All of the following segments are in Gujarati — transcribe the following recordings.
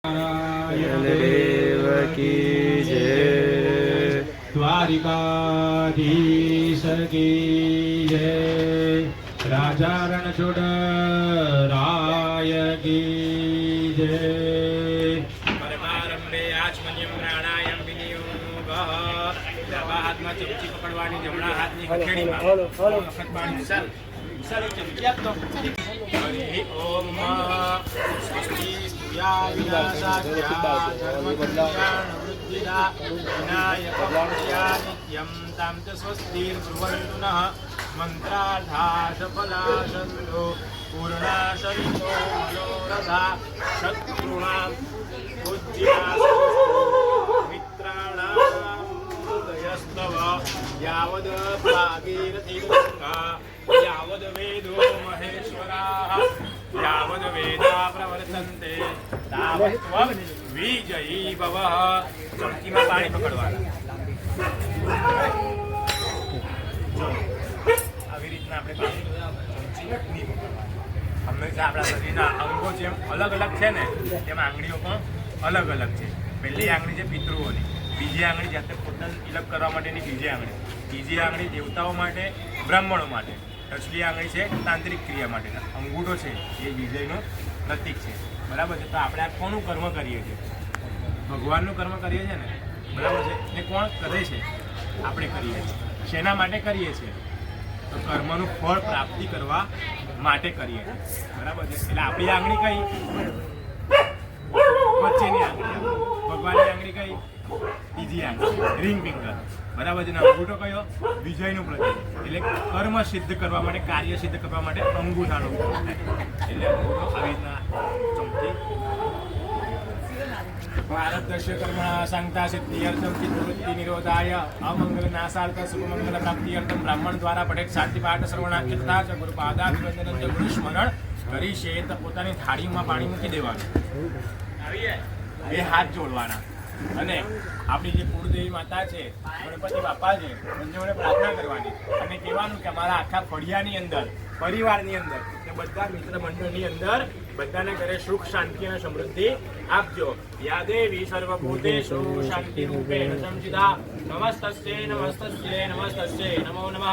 नारायण देव की जय। द्वारिकाधीश की जय। राजा रणछोड़ राय की जय। परमारंभे आचमन्यम प्राणायाम विनियोग हाथ में चमची पकड़वानी जमणा हाथ ની હથેળીમાં વખત પાણી વિશાળ ચમચી આપતો હરિ ઓમ સ્વસ્તિ સ્તુયા વિનાશાખ્યા ધર્મકલ્યાણવૃદ્ધિદા વિનાયકમૂર્ત્યા નિત્યં તામ ચ સ્વસ્તિર્બ્રુવन्तु નઃ મંત્રાર્થાસફલાસંતો પૂર્ણાશરિતો મનોરથા શત્રુણાં પૂજ્યાસ્તુ મિત્રાણાં હૃદયસ્તવ યાવદ ભાગીરથીગંગા यावद वेदो महेश्वराः यावद वेदा प्रवर्तन्ते तावत् त्वं विजयी भवः। चमची में पानी पकड़वाना આવી રીતના આપણે પાણી ચમચી નહીં પકડવાના। હંમેશા આપણા શરીરના અંગો જેમ અલગ અલગ છે ને તેમ આંગળીઓ પણ અલગ અલગ છે। પહેલી આંગળી છે પિતૃઓની, બીજી આંગળી જાતે પોતાને તિલક કરવા માટેની બીજી આંગળી, ત્રીજી આંગળી દેવતાઓ માટે બ્રાહ્મણો માટે, ટચલી આંગળી છે તાંત્રિક ક્રિયા માટેના, અંગૂઠો છે એ વિજયનું પ્રતીક છે। બરાબર છે। તો આપણે આ કોનું કર્મ કરીએ છીએ? ભગવાનનું કર્મ કરીએ છીએ ને, બરાબર છે। એ કોણ કરે છે? આપણે કરીએ છીએ। શેના માટે કરીએ છીએ? તો કર્મનું ફળ પ્રાપ્તિ કરવા માટે કરીએ છીએ। બરાબર છે। એટલે આપણી આંગળી કઈ? વચ્ચેની આંગળી, ભગવાનની આંગળી કઈ? ત્રીજી આંગળી, રિંગ ફિંગર। બરાબર છે। અંગૂઠો કયો? વિજયનું પ્રતીક, એટલે કર્મ સિદ્ધ કરવા માટે, કાર્ય સિદ્ધ કરવા માટે અંગૂઠાનો ઉપયોગ થાય। એટલે અંગૂઠો આવી રીતના ચમચી ભારત દશ્ય કર્મણા સાંગતા સિદ્ધિયર્થમ ચિત્તવૃત્તિ નિરોધાય અમંગલ નાશાર્થ શુભમંગલ પ્રાપ્તિયર્થમ બ્રાહ્મણ દ્વારા પઠેત શાંતિ પાઠ શ્રવણાખ્યતા ચ ગુરુપાદાભિવંદનમ ચ ગુરુ સ્મરણ કરી શેત પોતાની થાળીમાં પાણી મૂકી દેવાનું, બે હાથ જોડવાના અને આપણી જે કુળદેવી માતા છે, ગણપતિ બાપા છે, એમને પ્રાર્થના કરવાની અને કહેવાનું કે અમારા આખા ફળિયાની અંદર, પરિવારની અંદર, કે બધા મિત્ર મંડળની અંદર બધાને ઘરે સુખ શાંતિ અને સમૃદ્ધિ આપજો। યા દેવી સર્વભૂતેષુ શાંતિ રૂપેણ સંસ્થિતા નમસ્તસ્યે નમસ્તસ્યે નમસ્તસ્યે નમો નમઃ।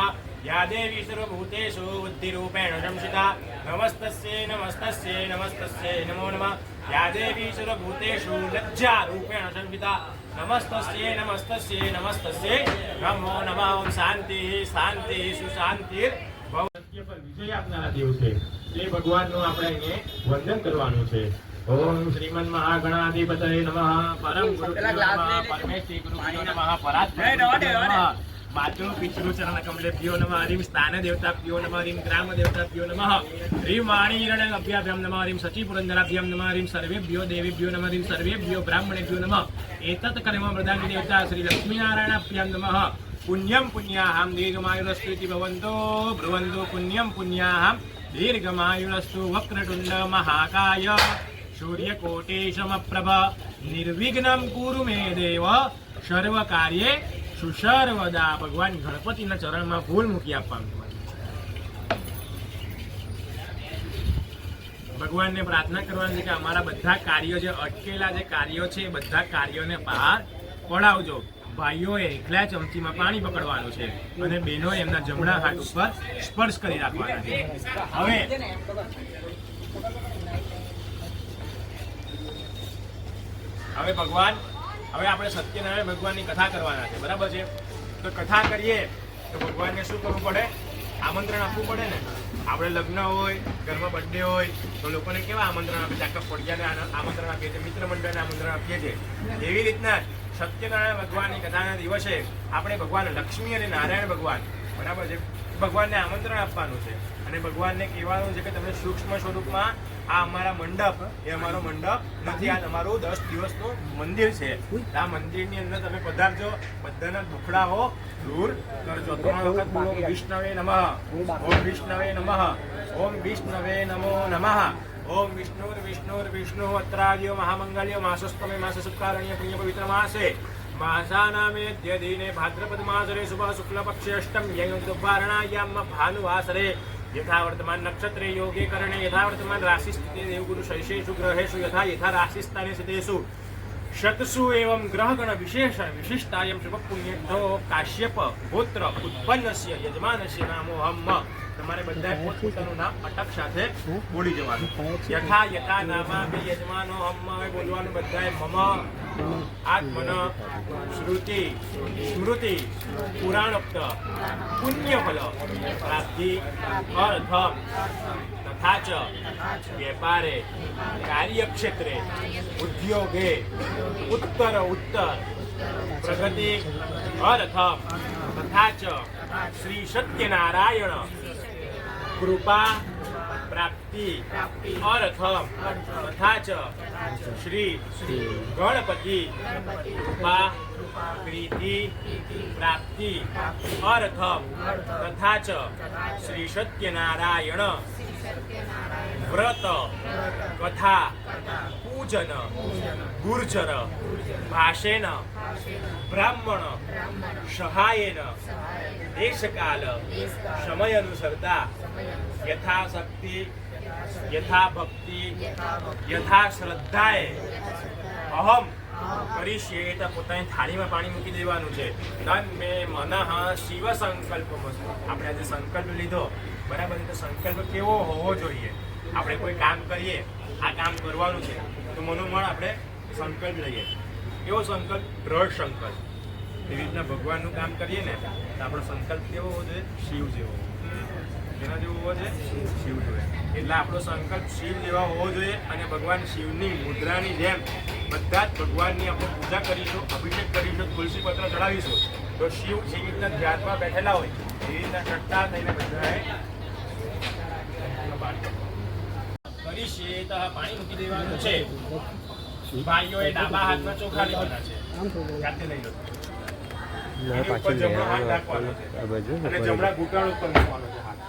યા દેવી સર્વભૂતેષુ બુદ્ધિ રૂપેણ સંસ્થિતા નમસ્તસ્યે નમસ્તસ્યે નમસ્તસ્યે નમો નમઃ। या देवी सर्वभूतेषु लज्जा रूपेण संविता नमस्तस्ये नमस्तस्ये नमस्तस्ये नमो नमः। ओम शांति शांति सुशांति भवत्य पर विजय આપનારા દેવ છે તે ભગવાનનું આપણે અહીં વંદન કરવાનું છે। ઓમ શ્રીમન મહાગણાધિપતયે નમઃ। પરમ ગુરુ નમઃ। પરમેશ્વરી ગુરુ નમઃ। પરાત્પર નમઃ। मातृ पितृ चरण कमलेभ्यो नमः। ह्रीं स्थान देवताभ्यो नमः। ह्रीं ग्राम देवताभ्यो नमः। ह्रीं वाणीरण अभ्याभ्यां नमः। ह्रीं सची पुरंदराभ्यां नमः। ह्रीं सर्वेभ्यो देवीभ्यो नमः। ह्रीं सर्वेभ्यो ब्राह्मणेभ्यो नमः। एतत् कर्म प्रदानि देवता श्री लक्ष्मीनारायणाभ्यां नमः। पुण्यं पुण्याहं दीर्घमायुरस्तु भवन्तो ब्रुवन्तु। पुण्यं पुण्याहं दीर्घमायुरस्तु। वक्रतुण्ड महाकाय सूर्यकोटिसमप्रभ निर्विघ्नं कुरु मे देव सर्व कार्ये સુસર્વદા। ભગવાન ગણપતિના ચરણમાં ફૂલ મૂકી આપવાનું। ભગવાનને પ્રાર્થના કરવાની છે કે અમારા બધા કાર્યો જે અટકેલા જે કાર્યો છે એ બધા કાર્યોને બહાર પડાવજો। ભાઈઓએ એકલા ચમચીમાં પાણી પકડવાનું છે અને બહેનોએ એમના જમણા હાથ ઉપર સ્પર્શ કરી રાખવાના છે। હવે ભગવાન, હવે આપણે સત્યનારાયણ ભગવાનની કથા કરવાના છે। બરાબર છે। તો કથા કરીએ તો ભગવાનને શું કરવું પડે? આમંત્રણ આપવું પડે ને। આપણે લગ્ન હોય, ઘરમાં બર્થડે હોય તો લોકોને કેવા આમંત્રણ આપે છે? આખા ફળિયાને આમંત્રણ આપીએ છીએ, મિત્ર મંડળને આમંત્રણ આપીએ છીએ। એવી રીતના સત્યનારાયણ ભગવાનની કથાના દિવસે આપણે ભગવાન લક્ષ્મી અને નારાયણ ભગવાન, બરાબર છે, ભગવાનને આમંત્રણ આપવાનું છે અને ભગવાનને કહેવાનું છે કે તમે સૂક્ષ્મ સ્વરૂપમાં આ અમારા મંડપ એ અમારો મંડપ નથી, આ તમારું 10 દિવસનું મંદિર છે। આ મંદિરની અંદર તમે પધારજો, બધાના દુખડાઓ દૂર કરજો। 3 વખત બોલો વિષ્ણવે નમઃ, ઓમ વિષ્ણવે નમઃ, ઓમ વિષ્ણવે નમો નમઃ। ઓમ વિષ્ણુર વિષ્ણુર વિષ્ણુ અત્રાદિયો મહામંગલ્યો માસસ્તમે માસ શુક્લારણ્ય પુણ્ય પવિત્ર માસે मासानामे द्यदीने भाद्रपद मासरे शुभ शुक्ल पक्षे अष्टम यं दुर्वारणायाम भानुवासरे यथा वर्तमान नक्षत्रे योगे करणे यथा वर्तमान राशि स्थिते देवगुरु शैषेषु ग्रहेषु यथा यथा राशिस्थाने स्थितेषु शतसु एवं ग्रहगण विशेष विशिष्टायं शुभ पुण्येभ्यो काश्यप गोत्र उत्पन्नस्य यजमानस्य नामोहम તમારે બધાએ પોતપોતાનું નામ અટક સાથે બોલી જવાનું યથા યથા નામાભિ યજમાનો હમ હવે બોલવાનું બધાએ મમ આત્મન શ્રુતિ સ્મૃતિ પુરાણોક્ત પુણ્યફલ પ્રાપ્તિ અર્થ તથા ચ વેપારે કાર્યક્ષેત્રે ઉદ્યોગે ઉત્તર પ્રગતિ અર્થ તથા ચ શ્રી સત્યનારાયણ कृपा प्राप्ति अर्थ तथा च श्री गणपति कृपा प्रीति प्राप्ति अर्थ तथा च श्री सत्यनारायण व्रत कथा पूजन गुर्जर भाषेन ब्राह्मण सहायेन देशकाल समय अनुसरता यथाशक्ति यथा भक्ति यथा श्रद्धाए अहम કરીશીએ તો પોતાની થાળીમાં પાણી મૂકી દેવાનું છે તન મે મનઃ શિવ સંકલ્પમસ્તુ આપણે આજે સંકલ્પ લીધો બરાબર તો સંકલ્પ કેવો હોવો જોઈએ આપણે કોઈ કામ કરીએ આ કામ કરવાનું છે તો મનોમન આપણે સંકલ્પ લઈએ એવો સંકલ્પ દ્રઢ સંકલ્પ એવી રીતના ભગવાનનું કામ કરીએ ને તો આપણો સંકલ્પ કેવો હોવો જોઈએ શિવ જેવો એના જેવો હોવો છે શિવ જોઈએ એટલે આપણો સંકલ્પ શિવ જેવા હોવો જોઈએ અને ભગવાન શિવની મુદ્રાની જેમ બધા જ ભગવાનની આપણે પૂજા કરીશું અભિષેક કરીશું તુલસી પત્ર ચડાવીશું તો શિવ જે રીતના ધ્યાનમાં બેઠેલા હોય એ રીતના ચડતા થઈને બધાએ કરીશીએ તો પાણી મૂકી દેવાનું છે ભાઈઓએ ડાબા હાથમાં ચોખા લેવાના છે જાતે લઈ લો જમણો હાથ રાખવાનો છે અને જમણા ઘૂંટણ ઉપર મૂકવાનો છે હાથ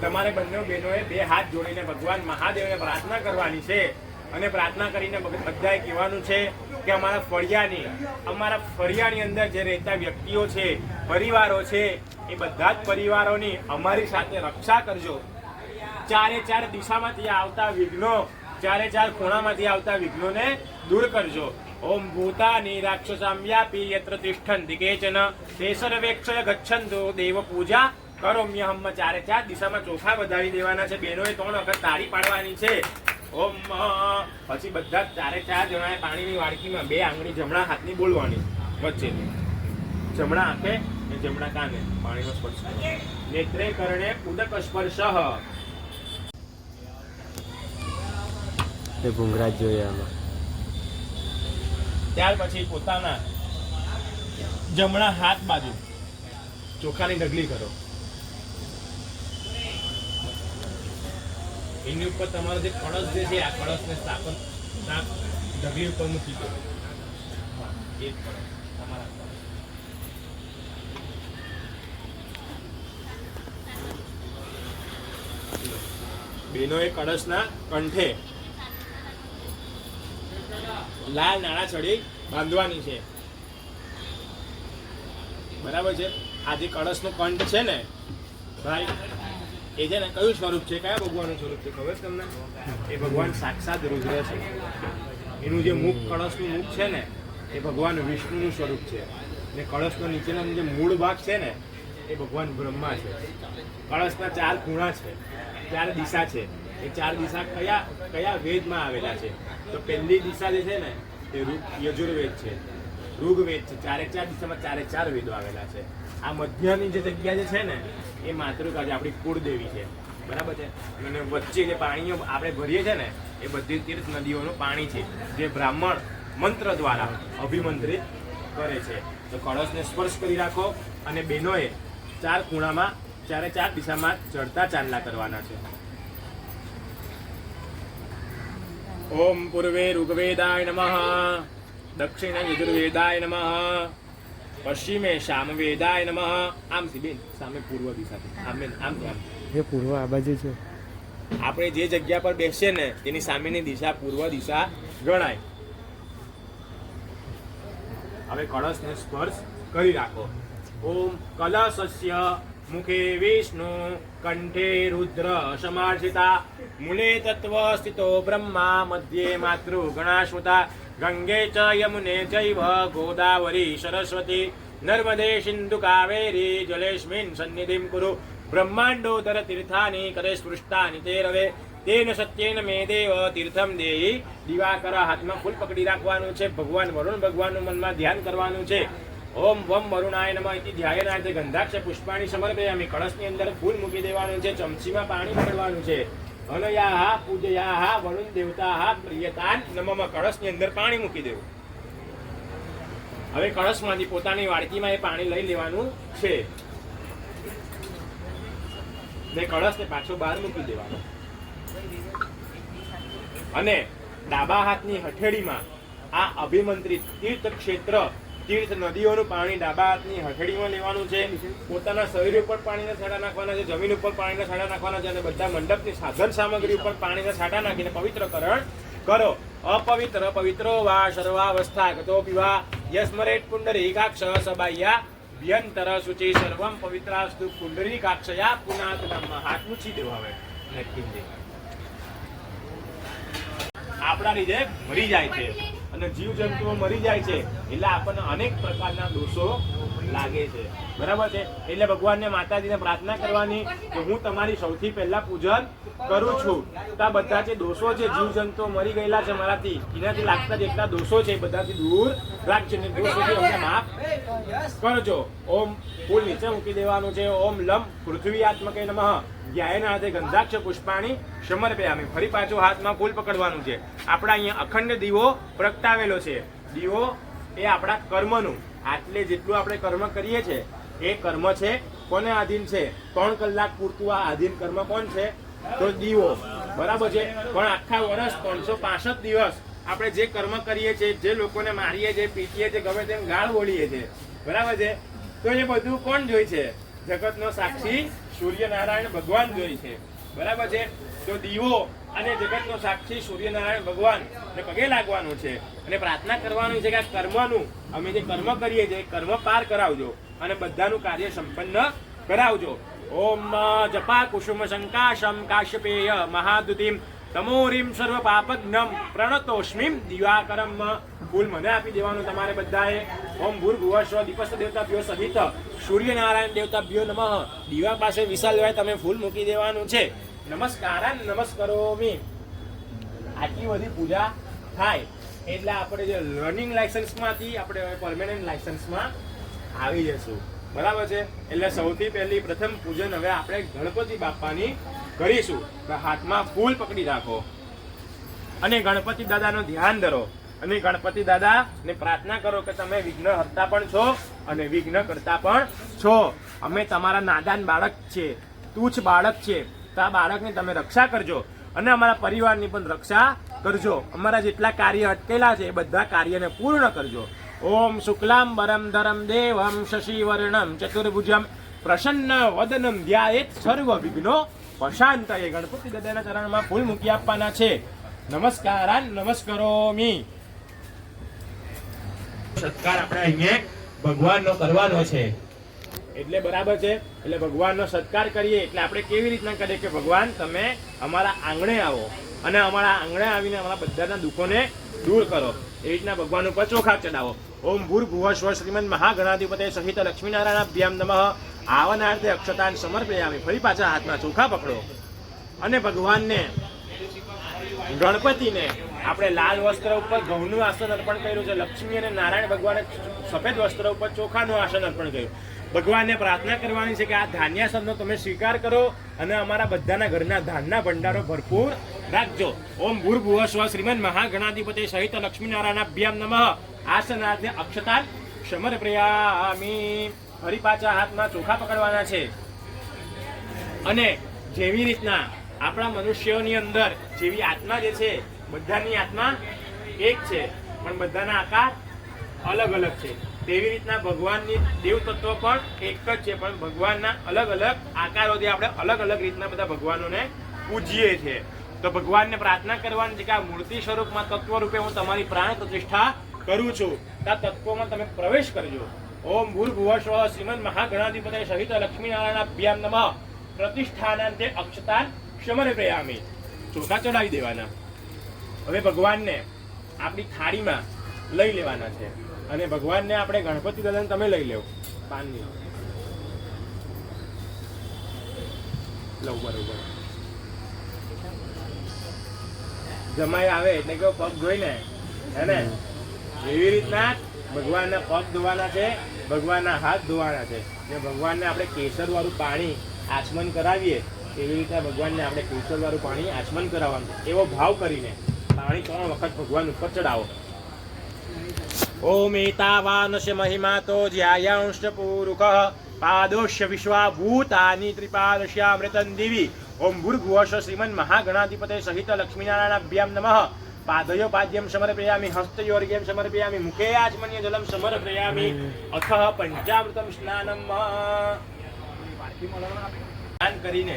તમારે બંને બહેનોએ બે હાથ જોડીને ભગવાન મહાદેવને પ્રાર્થના કરવાની છે અને પ્રાર્થના કરીને બધાએ કહેવાનું છે કે અમારા ફળિયાની અંદર જે રહેતા વ્યક્તિઓ છે પરિવારો છે એ બધા જ પરિવારોની અમારી સાથે રક્ષા કરજો ચારે ચાર દિશામાંથી આવતા વિઘ્નો ચારે ચાર ખૂણામાંથી આવતા વિઘ્નોને દૂર કરજો ઓમ ભૂતાની રાક્ષસામ્યાપી યત્ર તિષ્ઠન્તિ કેચન તે સર્વેક્ષય ગચ્છન્તો દેવ પૂજા કરોમ્યહમ ચારે ચાર દિશામાં ચોખા વધારી દેવાના છે બહેનોએ 3 વખત તાળી પાડવાની છે ઓમ પછી બધા ચારે ચાર જણાએ પાણીની વાડકીમાં 2 આંગળી જમણા હાથની બોલવાની વચ્ચેની જમણા હાથે અને જમણા કાને પાણીનો સ્પર્શ નેત્રે કરણે ઉદક સ્પર્શ તે ભૂંગરા જોઈએ આમાં ત્યાર પછી પોતાના જમણા હાથ બાજુ ચોખાની ઢગલી કરો એની ઉપર તમારો જે કળશ જે છે આ કળશને સ્થાપન ઢગલી ઉપર મૂકી દો એ તમારા બહેનોએ કળશના કંઠે લાલ નાળા છડી બાંધવાની છે બરાબર છે આ જે કળશનો કંઠ છે ને ભાઈ એ છે ને કયું સ્વરૂપ છે કયા ભગવાનનું સ્વરૂપ છે ખબર તમને એ ભગવાન સાક્ષાત રુદ્ર છે એનું જે મુખ કળશનું મુખ છે ને એ ભગવાન વિષ્ણુનું સ્વરૂપ છે ને કળશનો નીચેનો જે મૂળ ભાગ છે ને એ ભગવાન બ્રહ્મા છે કળશના 4 ખૂણા છે 4 દિશા છે એ 4 દિશા કયા વેદમાં આવેલા છે તો પહેલી દિશા જે છે ને એ યજુર્વેદ છે ઋગ્વેદ છે 4 દિશામાં 4 વેદો આવેલા છે આ મધ્યની જે જગ્યા જે છે ને એ માતૃકા છે આપણી કુળદેવી છે બરાબર છે અને વચ્ચે જે પાણીઓ આપણે ભરીએ છીએ ને એ બધી તીર્થ નદીઓનું પાણી છે જે બ્રાહ્મણ મંત્ર દ્વારા અભિમંત્રિત કરે છે તો કળશને સ્પર્શ કરી રાખો અને બહેનોએ 4 ખૂણામાં 4 દિશામાં ચડતા ચાંદલા કરવાના છે ઓમ પૂર્વે ઋગ્વેદાય નમઃ દક્ષિણે યજુર્વેદાય નમઃ પશ્ચિમે સામવેદાય નમઃ આમથી બેન સામે પૂર્વ દિશાથી આમ એ પૂર્વ આ બાજુ છે આપણે જે જગ્યા પર બેસીએ ને તેની સામેની દિશા પૂર્વ દિશા ગણાય હવે કળશને સ્પર્શ કરી રાખો ઓમ કલશસ્ય મુખે વિષ્ણુ કંઠે રુદ્ર સમાર્જિતા મૂલે તત્વ સ્થિતો બ્રહ્મા મધ્યે માતૃ ગણાશ્વતા ગંગે ચ યમુને ચૈવ ગોદાવરી સરસ્વતી નર્મદે સિંધુ કાવેરી જલેસ્મિન સન્નિધિં કુરુ બ્રહ્માંડોદર તીર્થાની કરે સ્પૃષ્ટાની તે રવે તેન સત્યેન મે દેવ તીર્થમ દેહી દિવાકર હાથમાં ફૂલ પકડી રાખવાનું છે ભગવાન વરુણ ભગવાનનું મનમાં ધ્યાન કરવાનું છે ઓમ વમ વરુણાય નમઃ ઇતિ ધ્યાયનાર્થે ગંધાક્ષ પુષ્પાણી સમર્પયામિ કળશની અંદર ફૂલ મૂકી દેવાનું છે ચમચીમાં પાણી પકડવાનું છે અનયાહ પૂજયાહ વરુણ દેવતાહ પ્રિયતાન નમઃ કળશની અંદર પાણી મૂકી દેવું હવે કળશમાંથી પોતાની વાડકીમાં એ પાણી લઈ લેવાનું છે ને કળશને પાછો બહાર મૂકી દેવાનો અને ડાબા હાથની હથેળીમાં આ અભિમંત્રિત તીર્થ ક્ષેત્ર તીર્થ નદીઓનું પાણી ડાબા હાથની હથેળીમાં લેવાનું છે પોતાના શરીર ઉપર પાણીના છાંટા નાખવાના છે જમીન ઉપર પાણીના છાંટા નાખવાના છે અને બધા મંડપની સાધન સામગ્રી ઉપર પાણીના છાંટા નાખીને પવિત્રકરણ કરો અપવિત્ર પવિત્રો વા સર્વાવસ્થા ગતો પીવા યસ્મરેટ પુંડરીકાક્ષ સબાયા ભ્યંતર શુચિ સર્વમ પવિત્રાસ્તુ પુંડરીકાક્ષયા પુનાત નમઃ હાથ મૂકી દેવો હવે આપણા લીધે મરી જાય છે અને જીવ જંતુઓ મરી જાય છે એટલે આપણને અનેક પ્રકારના દોષો લાગે છે બરાબર છે એટલે ભગવાનને માતાજીને પ્રાર્થના કરવાની કે હું તમારી સૌથી પહેલા પૂજન કરું છું તો આ બધા જે દોષો છે જીવ જંતુઓ મરી ગયેલા છે મારાથી એનાથી લાગતા જેટલા દોષો છે એ બધાથી દૂર રાખજો ને દોષોથી અમને માફ કરજો ઓમ ફૂલ નીચે મૂકી દેવાનું છે ઓમ લમ પૃથ્વી આત્મકે નમઃ જ્ઞાયના હાથે ગંધાક્ષ પુષ્પાણી સમર્પયામિ ફરી પાછો હાથમાં ફૂલ પકડવાનું છે આપણા અહીંયા અખંડ દીવો પ્રગટાવેલો છે દીવો એ આપણા કર્મનું આટલે જેટલું આપણે કર્મ કરીએ છીએ એ કર્મ છે કોને આધીન છે 3 કલાક પૂરતું આ આધીન કર્મ કોણ છે તો દીવો બરાબર છે પણ આખા વર્ષ 365 દિવસ આપણે જે કર્મ કરીએ છીએ જે લોકોને મારીએ છીએ પીટીએ છીએ ગમે તેમ ગાળ બોલીએ છીએ બરાબર છે તો એ બધું કોણ જોઈ છે જગતનો સાક્ષી સૂર્યનારાયણ ભગવાન જોઈ છે બરાબર છે તો દીવો અને જગતનો સાક્ષી સૂર્યનારાયણ ભગવાન ને પગે લાગવાનું છે અને પ્રાર્થના કરવાની છે કે આ કર્મનું અમે જે કર્મ કરીએ છીએ કર્મ પાર કરાવજો અને બધાનું કાર્ય સંપન્ન કરાવજો ઓમ જપા કુસુમ સંકાશમ કાશ્યપેય મહાદુતિમ તમોરીમ સર્વ પાપજ્ઞમ પ્રણતોસ્મિમ દિવાકરમ ફૂલ મને આપી દેવાનું તમારે બધાએ ઓમ ભૂર્ભુવસ્વ દીપસ્થ દેવતાભ્યો સહિત સૂર્યનારાયણ દેવતાભ્યો નમઃ દીવા પાસે વિશાલભાઈ તમે ફૂલ મૂકી દેવાનું છે નમસ્કારાન નમસ્કરોમી આટલી બધી પૂજા થાય એટલે આપણે જે લર્નિંગ લાયસન્સમાંથી આપણે પરમેનન્ટ લાયસન્સમાં આવી જશું બરાબર છે એટલે સૌથી પહેલી પ્રથમ પૂજન હવે આપણે ગણપતિ બાપાની કરીશું તો હાથમાં ફૂલ પકડી રાખો અને ગણપતિ દાદાનું ધ્યાન ધરો અને ગણપતિ દાદાને પ્રાર્થના કરો કે તમે વિઘ્ન હરતા પણ છો અને વિઘ્ન કરતા પણ છો અમે તમારા નાદાન બાળક છે તુચ્છ બાળક છે તો આ બાળકની તમે રક્ષા કરજો અને અમારા પરિવારની પણ રક્ષા કરજો અમારા જેટલા કાર્ય અટકેલા છે એ બધા કાર્યને પૂર્ણ કરજો ઓમ શુક્લાંબરમ ધરમ દેવમ શશિવર્ણમ ચતુર્ભુજમ પ્રસન્ન વદનમ ધ્યાયેત સર્વ વિઘ્નો પશાંતયે ગણપતિ દાદાના ચરણમાં ફૂલ મૂકી આપવાના છે નમસ્કારાન નમસ્કરોમી સત્કાર આપણે અહીંયા ભગવાનનો કરવાનો છે એટલે બરાબર છે એટલે ભગવાનનો સત્કાર કરીએ એટલે આપણે કેવી રીતના કરીએ કે ભગવાન તમે અમારા આંગણે આવો અને અમારા આંગણે આવીને અમારા બધાના દુઃખોને દૂર કરો એ રીતના ભગવાન ઉપર ચોખા ચડાવો ઓમ ભૂર્ભુવસ્વ શ્રીમન્ મહાગણાધિપતે સહિત લક્ષ્મીનારાયણાભ્યામ નમઃ આવનાર્થે અક્ષતાન સમર્પયામિ ફરી પાછા હાથમાં ચોખા પકડો અને ભગવાનને ગણપતિને આપણે લાલ વસ્ત્ર ઉપર ઘઉંનું આસન અર્પણ કર્યું છે લક્ષ્મી અને નારાયણ ભગવાને સફેદ વસ્ત્ર ઉપર ચોખાનું આસન અર્પણ કર્યું ભગવાનને પ્રાર્થના કરવાની છે કે આ ધાન્યાસનનો તમે સ્વીકાર કરો અને અમારા બધાના ઘરના ધાનના ભંડારો ભરપૂર રાખજો ઓમ ભૂર્ભુવસ્વ શ્રીમન્ મહાગણાધિપતે સહિત લક્ષ્મીનારાયણાભ્યામ નમઃ આસનાર્થે અક્ષતાન સમર્પયામિ ફરી પાછા હાથમાં ચોખા પકડવાના છે અને જેવી રીતના આપણા મનુષ્યોની અંદર જેવી આત્મા જે છે બધાની આત્મા એક છે પણ બધાના આકાર અલગ અલગ છે તેવી રીતના ભગવાનની દેવ તત્વ પણ એક જ છે પણ ભગવાનના અલગ અલગ આકારોથી આપણે અલગ અલગ રીતના બધા ભગવાનોને પૂજીએ છીએ તો ભગવાનને પ્રાર્થના કરવાની છે કે આ મૂર્તિ સ્વરૂપમાં તત્વ રૂપે હું તમારી પ્રાણ પ્રતિષ્ઠા કરું છું આ તત્વોમાં તમે પ્રવેશ કરજો ઓમ ભૂર્ભુવઃ શ્રીમન મહાગણાધિપતય સહિત લક્ષ્મીનારાયણાભ્યામ નમઃ પ્રતિષ્ઠાનાંતે અક્ષતાન સમર્પયામિ. ચોખા ચડાવી દેવાના. હવે ભગવાનને આપણી થાળીમાં લઈ લેવાના છે અને ભગવાનને આપણે ગણપતિ દાદાને તમે લઈ લેવો પાનની લવ બરોબર જમાઈ આવે એટલે કે પગ ધોઈને હે ને એવી રીતના ભગવાનના પગ ધોવાના છે, ભગવાનના હાથ ધોવાના છે ને ભગવાનને આપણે કેસર વાળું પાણી આચમન કરાવીએ એવી રીતે ભગવાનને આપણે કેસર વાળું પાણી આચમન કરાવવાનું એવો ભાવ કરીને પાણી 3 વખત ભગવાન ઉપર ચડાવો. ઓમ એતાવાનસ્ય મહિમાતો જ્યાયાંશ પૂરુકઃ પાદોશ્ય વિશ્વાભૂતાની ત્રિપાદશ્યામૃતં દિવી. ઓમ ભૂર્ભુવઃ શ્રીમન મહાગણાધિપતય સહિત લક્ષ્મીનારાયણાભ્યામ નમઃ. પાદયો પાદ્યમ સમર્પયામિ, હસ્તયોર્ઘ્યમ સમર્પયામિ, મુખે આચમન્ય જલમ સમર્પયામિ, અથઃ પંચામૃતમ સ્નાનમ. સ્નાન કરીને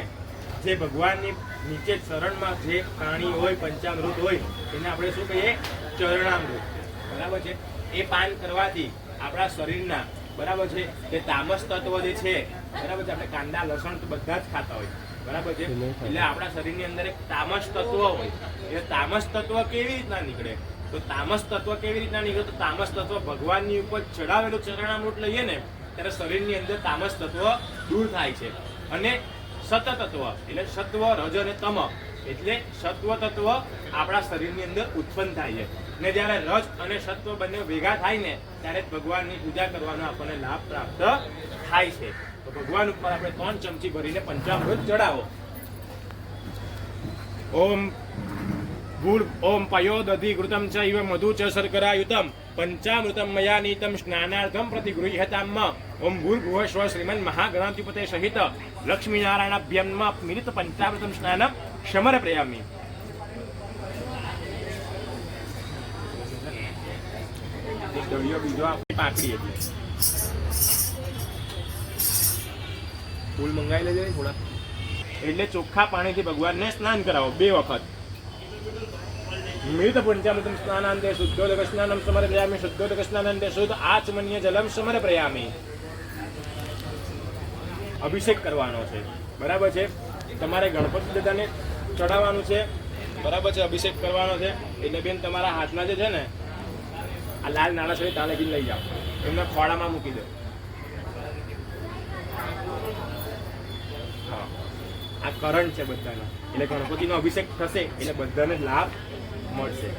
જે ભગવાનની નીચે ચરણમાં જે પાણી હોય પંચામૃત હોય એને આપણે શું કહીએ? ચરણામૃત. બરાબર છે. એ પાન કરવાથી આપણા શરીરના બરાબર છે તે તામસ તત્વ જે છે બરાબર છે, આપણે કાંદા લસણ તો બધા જ ખાતા હોય બરાબર છે, એટલે આપણા શરીરની અંદર એક તામસ તત્વ હોય. એ તામસ તત્વ કેવી રીતના નીકળે? તો તામસ તત્વ કેવી રીતના નીકળે? તો તામસ તત્વ ભગવાનની ઉપર ચડાવેલું ચરણામૃત લઈએ ને ત્યારે શરીરની અંદર તામસ તત્વ દૂર થાય છે અને સત તત્વ એટલે સત્વ રજ અને તમ એટલે સત્વ તત્વ આપણા શરીરની અંદર ઉત્પન્ન થાય છે ને જ્યારે રજ અને સત્વ બંને ભેગા થાય ને ત્યારે ભગવાનની પૂજા કરવાનો આપણને લાભ પ્રાપ્ત થાય છે. તો ભગવાન ઉપર આપણે 3 ચમચી ભરીને પંચામૃત ચડાવો. ઓમ પયોદધિઘૃતમ ચૈવ મધુ ચ શર્કરાયુતમ પંચામૃતમ મયા નીતમ સ્નાનાર્થમ પ્રતિગૃહ્યતામ. ઓમ ભૂર્ભુવઃ સ્વ શ્રીમન મહાગણાધિપતય સહિત લક્ષ્મીનારાયણાભ્યામ મિલિત પંચામૃતમ સ્નાનમ સમર્પયામિ. બીજો પાકડી એટલે ફૂલ મંગાવી લેજો થોડા. એટલે ચોખ્ખા પાણીથી ભગવાનને સ્નાન કરાવો 2 વખત. મૃત પંચામૃતમ સ્નાનાંતે શુદ્ધોદક સ્નાનમ સમર્પયામિ, શુદ્ધોદક સ્નાનાંતે શુદ્ધ આચમન્ય જલમ સમર્પયામિ. અભિષેક કરવાનો છે બરાબર છે. તમારે ગણપતિ દાદાને ચડાવવાનું છે બરાબર છે, અભિષેક કરવાનો છે. એટલે બેન તમારા હાથમાં જે છે ને આ લાલ નાણા છે ત્યાં લગીને લઈ જાઓ, એમને ખોળામાં મૂકી દો. હા, આ કરંટ છે બધાનો, એટલે ગણપતિનો અભિષેક થશે એટલે બધાને લાભ મળશે.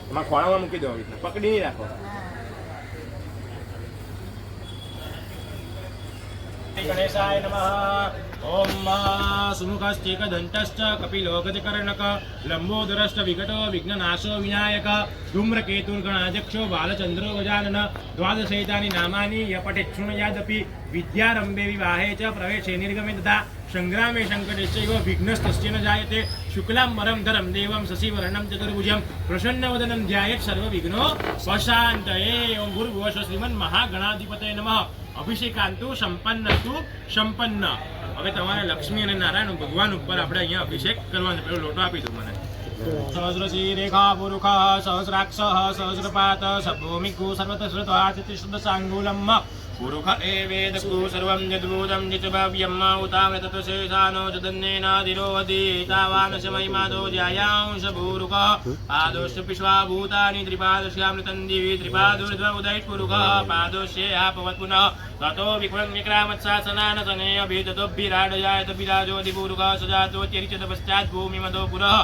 એમાં ખોળામાં મૂકી દો, આવી રીતના પકડી નહીં રાખો. ગણેશાય નમઃ. ઓમ સુમુખશ્ચેકદંતશ્ચ કપિલો ગજકર્ણક લંબોદરશ્ચ વિકટો વિઘ્નનાશો વિનાયક ધૂમ્રકેતુર્ગણાધ્યક્ષો બાલચંદ્રો ગજાનન દ્વાદશૈતાની નામાની યપઠે શૃણુયાદપી વિદ્યારંભે વિવાહે ચ પ્રવેશે નિર્ગમે તથા સંગ્રામે સંકટેશ્ચૈવ વિઘ્નસ્તસ્ય ન જાયતે શુક્લાંબરમ ધરમ દેવમ શશિવર્ણમ ચતુર્ભુજમ પ્રસન્નવદનમ ધ્યાયેત સર્વવિઘ્નો સ્વશાંતયે. ઓમ ભૂર્ભુવઃ શ્રીમન મહાગણાધિપતય નમઃ. અભિષેકાંતુ સંપન્નતુ સંપન્ન. હવે તમારે લક્ષ્મી અને નારાયણ ભગવાન ઉપર આપણે અહીંયા અભિષેક કરવાનો. પેલો લોટો આપી દો મને. સહસ્રશી રેખા પુરુષ સહસ્રાક્ષ સહસ્રપાત સભૂમિકુ સર્વત શ્રુતાચિશુદ્ધ સાંગુલમ પુરુષ એવેદકુ સર્વં જદ્ભૂતં જિતભવ્યમ ઉતાવ્રતશેષાનો જદન્નેનાધિરોહતિ તાવાનશ મહિમાદો જ્યાયાંશ ભૂરુક પાદોશ્ચ વિશ્વાભૂતાની ત્રિપાદશ્યામૃતં દિવી ત્રિપાદોર્ધ્વ ઉદયિત પુરુષ પાદોશ્યેયાપવત પુનઃ તતો વિક્રમ વિક્રામત્સાસનાન સને અભિતતોભિરાડયાયત વિરાજોધિપુરુષ સજાતોત્યરિચત પશ્ચાત ભૂમિમદો પુરઃ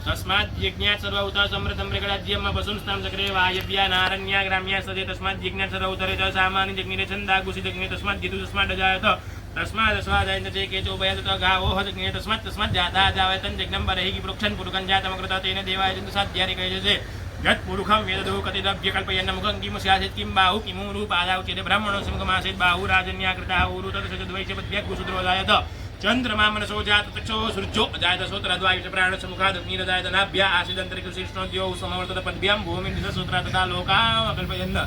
તસ્માદ યજ્ઞાત સર્વ ઉતા સમૃતમ પ્રગડાજ્યમ વસુંસ્તામ ચક્રે વાયવ્યા નારણ્યા ગ્રામ્યા સદે તસ્માદ યજ્ઞાત સર્વ ઉતરે ચ સામાન્ય જગ્નિરે છંદાગુષિ જગ્નિ તસ્માદ જીતુ તસ્માદ અજાયત તસ્માદ સ્વાદાયન ચે કેચો ભયત ગાવો જગ્નિ તસ્માદ જાતા જાવયતન જગ્નમ બરહિ પ્રોક્ષન પુરુષં જાતમ કૃતા તેન દેવાય જંતુ સાધ્યારી કહે છે. यत् पुरुषं वेददो कतिदभ्य कल्पयन्न मुखं किं स्यासेत् किं बाहु किमूरु पादाउच्यते ब्राह्मणो सिंहमासेत् बाहु राजन्याकृतः ऊरु तदशद्वैश्यपद्भ्यः कुसुद्रोदायत चंद्रमा मनसो जात तक्षो सूर्यो जायत सोत्रद्वायुष प्राणसमुखादग्निरजायत नाभ्या आसीदन्तरिक्षशिष्णोद्यो समवर्तत पद्भ्यां भूमिं दिशसूत्रा तथा लोकाकल्पयन्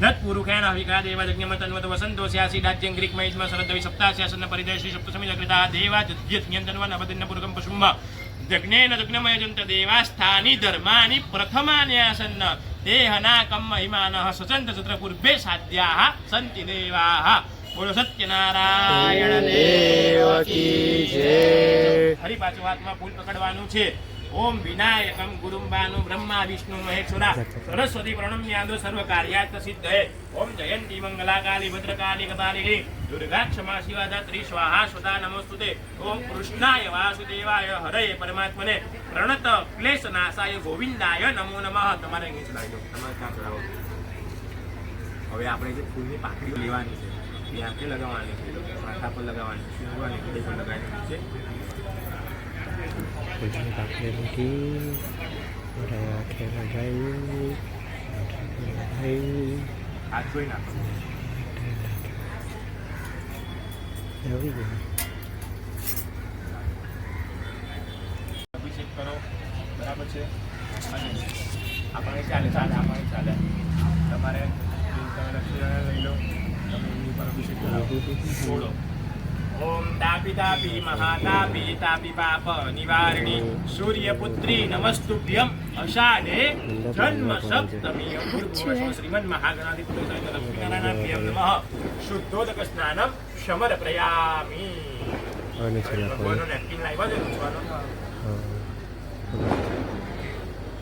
तत्पुरुषेण हविका देवजज्ञमतन्वत वसन्तो स्यासि राज्यं ग्रीक्मयिज्म शरद्वै सप्तास्यासन्न परिदय श्री सप्तसमिजकृता देवाद्यज्ञन्तन्वन् अपदिन्न पुरुषं पशुम्ब जज्ञेन जज्ञमयजन्त देवास्थानि धर्मानि प्रथमानि आसन् દેહનાકમ મહિમાનઃ સચંત ચત્ર પૂર્વે સાધ્યાઃ સંતિ દેવાઃ. બોલો સત્યનારાયણ દેવ કી જય. ફરી પાછું હાથમાં ફૂલ પકડવાનું છે. ઓમ વિનાયકમ ગુરુમ્બાનું બ્રહ્મા વિષ્ણુ મહેશ્વરા સરસ્વતી પ્રણમ્યાદો સર્વ કાર્યાર્થ સિદ્ધયે. ઓમ જયંતી મંગલાકાલી ભદ્રકાલી કપાલિની દુર્ગા ક્ષમા શિવા ધાત્રી સ્વાહા સ્વતા નમોસ્તુતે. ઓમ કૃષ્ણાય વાસુદેવાય હરયે પરમાત્મને પ્રણત ક્લેશ નાશાય ગોવિંદાય નમો નમઃ. તમારે અહીં ચડાવી દો, તમારે ક્યાં ચડાવો. હવે આપણે જે ફૂલની પાકડીઓ લેવાની છે એ આંખે લગાવવાની છે, માથા પર લગાવવાની છે, શીંગવાની છે, પર લગાવવાની છે. ફૂલની પાકડી મૂકી આંખે લગાવી હાથ ધોઈ નાખો. આવી ગયું. અભિષેક કરો, બરાબર છે. અને આપણે ચાલે તમારે લક્ષ્મી લઈ લો, તમે એની પર અભિષેક કરાવો. છોડો. ઓમ તાપી તાપી મહાતાપી તાપી પાપ નિવારણી સૂર્યપુત્રી નમસ્તુભ્યમ અષાઢે જન્મ સપ્તમી ભૂર્ભુવઃ શ્રીમન મહાગણાધિપતિ સહિત લક્ષ્મીનારાયણાભ્યમ નમઃ. શુદ્ધોદક સ્નાનમ શમર પ્રયામી. અને છે ભગવાનનો નેપકિન લાવ્યા છે લૂછવાનો.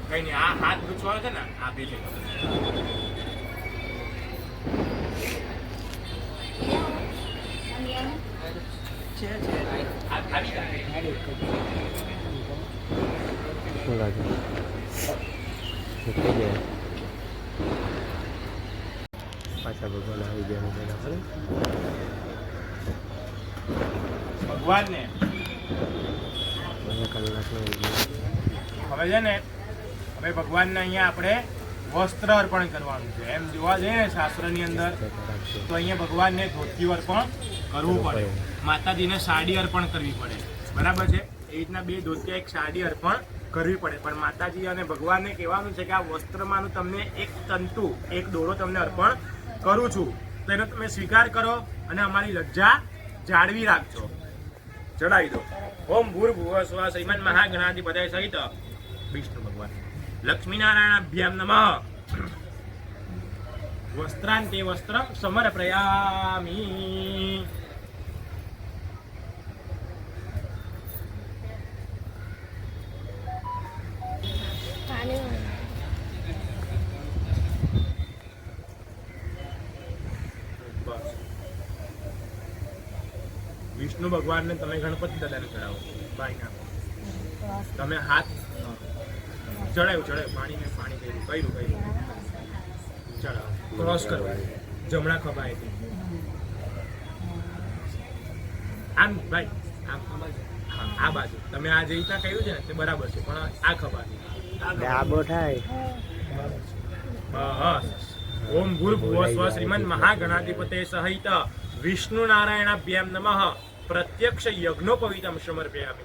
કઈ નહીં, આ હાથ લૂછવાનો છે ને આપી છે. શું લાગે થઈ ગયા પાછા ભગવાન આવી ગયા પેલા ખરે ભગવાનને કલાકનો હવે છે ને, હવે ભગવાનને અહીંયા આપણે વસ્ત્ર અર્પણ કરવાનું છે. એમ જોવા જઈએ ને શાસ્ત્રની અંદર તો અહીંયા ભગવાનને ધોતી અર્પણ કરવું પડે, માતાજીને સાડી અર્પણ કરવી પડે, બરાબર છે. એ રીતના બે ધોતિયા એક સાડી અર્પણ કરવી પડે. પણ માતાજી અને ભગવાનને કહેવાનું છે કે આ વસ્ત્રમાંનું તમને એક તંતુ, એક દોરો તમને અર્પણ કરું છું, તો એનો તમે સ્વીકાર કરો અને અમારી લજ્જા જાળવી રાખજો. ચડાવી દો. ઓમ ભૂર્ભુવઃ સ્વઃ શ્રીમન મહાગણાધિપતય સહિત વિષ્ણુ ભગવાન લક્ષ્મીનારાયણાભ્યામ નમઃ. વસ્ત્રાંતે વસ્ત્રમ સમર્પયામિ. વિષ્ણુ ભગવાનને તમે ગણપતિ દાદાને ચડાવો. ભાઈ ના તમે હાથ ચડાવ્યું પાણી કર્યું ચડાવો. ક્રોસ કરો, જમણા ખભાએથી આમ ભાઈ આમ આ બાજુ તમે આ જે રીતના કહ્યું છે ને તે બરાબર છે, પણ આ ખભાથી ડાબો થાય. ઓમ ભૂર્ભુવઃ સ્વઃ શ્રીમન મહાગણાધિપતે સહિત વિષ્ણુ નારાયણાભ્યામ નમઃ. પ્રત્યક્ષ યજ્ઞોપવિતમ સમર્પયામિ.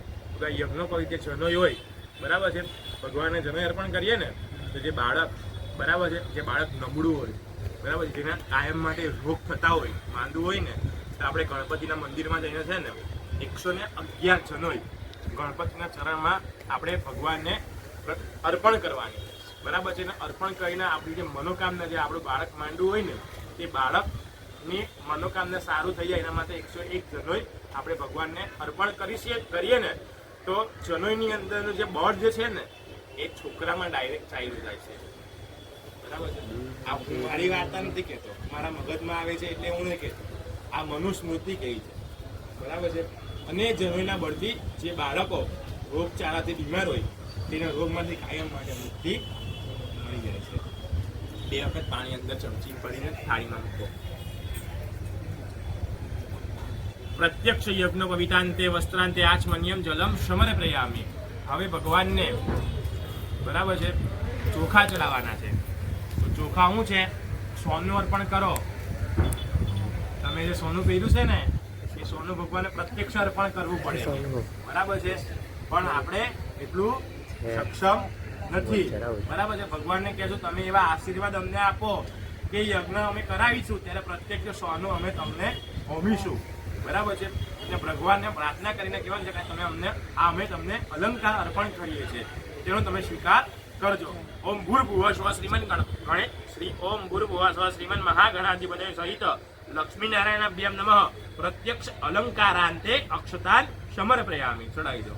યજ્ઞોપવિત જનોય હોય, બરાબર છે, ભગવાનને જનોય અર્પણ કરીએ ને તો જે બાળક, બરાબર છે, જે બાળક નબળું હોય, બરાબર છે, જેના કાયમ માટે રોગ થતા હોય, માંદું હોય ને, તો આપણે ગણપતિના મંદિરમાં જઈને છે ને 111 જનોય ગણપતિના ચરણમાં આપણે ભગવાનને અર્પણ કરવાની, બરાબર છે. અર્પણ કરીને આપણી જે મનોકામના, જે આપણું બાળક માંડવું હોય ને, તે બાળકની મનોકામના સારું થઈ જાય એના માટે 101 જનોય આપણે ભગવાનને અર્પણ કરીએ ને, તો જનોયની અંદરનું જે બળ જે છે ને એ છોકરામાં ડાયરેક્ટ ચાલ્યું જાય છે, બરાબર છે. આ હું મારી વાર્તા નથી કહેતો, મારા મગજમાં આવે છે એટલે હું નહીં કહેતો, આ મનુસ્મૃતિ કહી છે, બરાબર છે. અને જનોયના બળથી જે બાળકો રોગચાળાથી બીમાર હોય તેના રોગમાંથી કાયમ માટે મુક્તિ મળી જાય છે. 2 વખત પાણી અંદર ચમચી ભરીને થાળીમાં મૂકો. પ્રત્યક્ષ યજ્ઞ પવિતાંતે વસ્ત્રાંતે આચમન્યમ જલમ સમર્પયામિ. હવે ભગવાનને, બરાબર છે, ચોખા ચડાવવાના છે. તો ચોખા શું છે? સોનું અર્પણ કરો. તમે જે સોનું પહેર્યું છે ને એ સોનું ભગવાનને પ્રત્યક્ષ અર્પણ કરવું પડે, બરાબર છે. પણ આપણે એટલું સક્ષમ નથી, બરાબર છે. ભગવાનને કહેજો તમે એવા આશીર્વાદ અમને આપો કે યજ્ઞ અમે કરાવીશું ત્યારે પ્રત્યક્ષ સોનું અમે તમને હોમીશું, બરાબર છે. એટલે ભગવાનને પ્રાર્થના કરીને કહેવાનું છે કે અમે તમને અલંકાર અર્પણ કરીએ છીએ, તેનો તમે સ્વીકાર કરજો. ઓમ ભૂર્ભુવઃ સ્વ શ્રીમન ગણે શ્રી ઓમ ભૂર્ભુવઃ સ્વ શ્રીમન મહાગણાધિપતય સહિત લક્ષ્મીનારાયણાભ્યામ નમઃ પ્રત્યક્ષ અલંકારાંતે અક્ષતાન સમર્પયામિ. ચડાવી દો.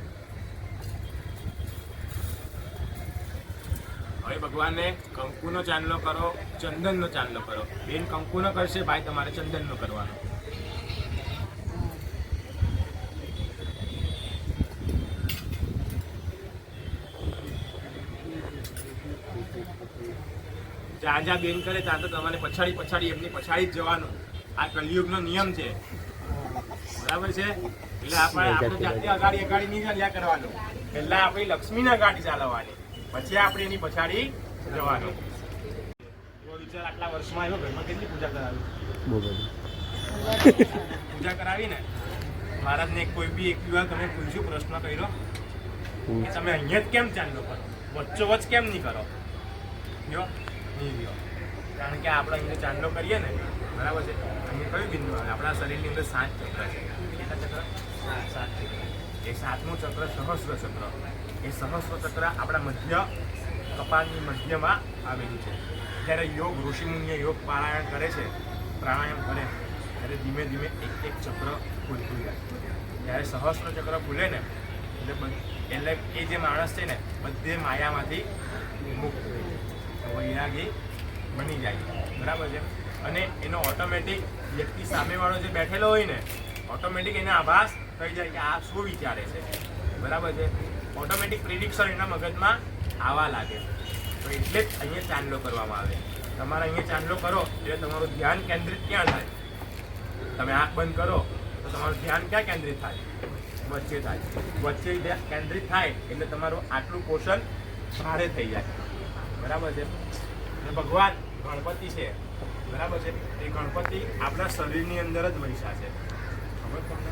હવે ભગવાનને કંકુનો ચાંદલો કરો, ચંદનનો ચાંદલો કરો. બેન કંકુનો કરશે, ભાઈ તમારે ચંદનનો કરવાનો. જ્યાં જ્યાં બેન કરે ત્યાં તો તમારે પછાડી પછાડી એમની પછાડી જ જવાનું. આ કલિયુગનો નિયમ છે, બરાબર છે. એટલે આપણે જાતે અગાડી નહીં ચાલ્યા કરવાનું. પહેલા આપણી લક્ષ્મીના ગાડી ચાલવાની, પછી આપણે એની પછાડી જવાનું. એવો વિચાર આટલા વર્ષમાં આવ્યો. ઘરમાં કેટલી પૂજા કરાવી? બહુ બધી પૂજા કરાવી ને. મહારાજને કોઈ બી એક વાર તમે પૂછ્યું, પ્રશ્ન કર્યો કે તમે અહીંયા જ કેમ ચાંદલો કરો, વચ્ચોવચ્ચ કેમ નહીં કરો? જો નહીં રહ્યો. કારણ કે આપણે અહીંયા ચાંદલો કરીએ ને, બરાબર છે. અહીંયા કયું બિંદુ આવે? આપણા શરીરની અંદર 7 ચક્ર છે. કેટલા ચક્ર? 7 ચક્ર. એ 7મું ચક્ર સહસ્ર ચક્ર. એ સહસ્ર ચક્ર આપણા મધ્ય કપાળની મધ્યમાં આવેલું છે. જ્યારે યોગ ઋષિમુનિઓ યોગ પારાયણ કરે છે, પ્રાણાયામ કરે, ત્યારે ધીમે ધીમે એક ચક્ર ખુલતું જાય. જ્યારે સહસ્ર ચક્ર ખુલે ને એટલે એ જે માણસ છે ને બધે માયામાંથી મુક્ત થઈ જાય, વૈરાગી બની જાય. બરાબર છે. અને એનો ઓટોમેટિક વ્યક્તિ સામેવાળો જે બેઠેલો હોય ને, ઓટોમેટિક એને આભાસ થઈ જાય કે આ શું વિચારે છે. બરાબર છે. ઓટોમેટિક પ્રિડિક્શન એના મગજમાં આવવા લાગે. તો એટલે જ અહીંયા ચાંદલો કરવામાં આવે. તમારે અહીંયા ચાંદલો કરો એટલે તમારું ધ્યાન કેન્દ્રિત ક્યાં થાય? તમે આંખ બંધ કરો તો તમારું ધ્યાન ક્યાં કેન્દ્રિત થાય? વચ્ચે થાય. વચ્ચે કેન્દ્રિત થાય એટલે તમારું આટલું પોષણ ભારે થઈ જાય. બરાબર છે. અને ભગવાન ગણપતિ છે, બરાબર છે. એ ગણપતિ આપણા શરીરની અંદર જ વૈસા છે. ખબર તમને?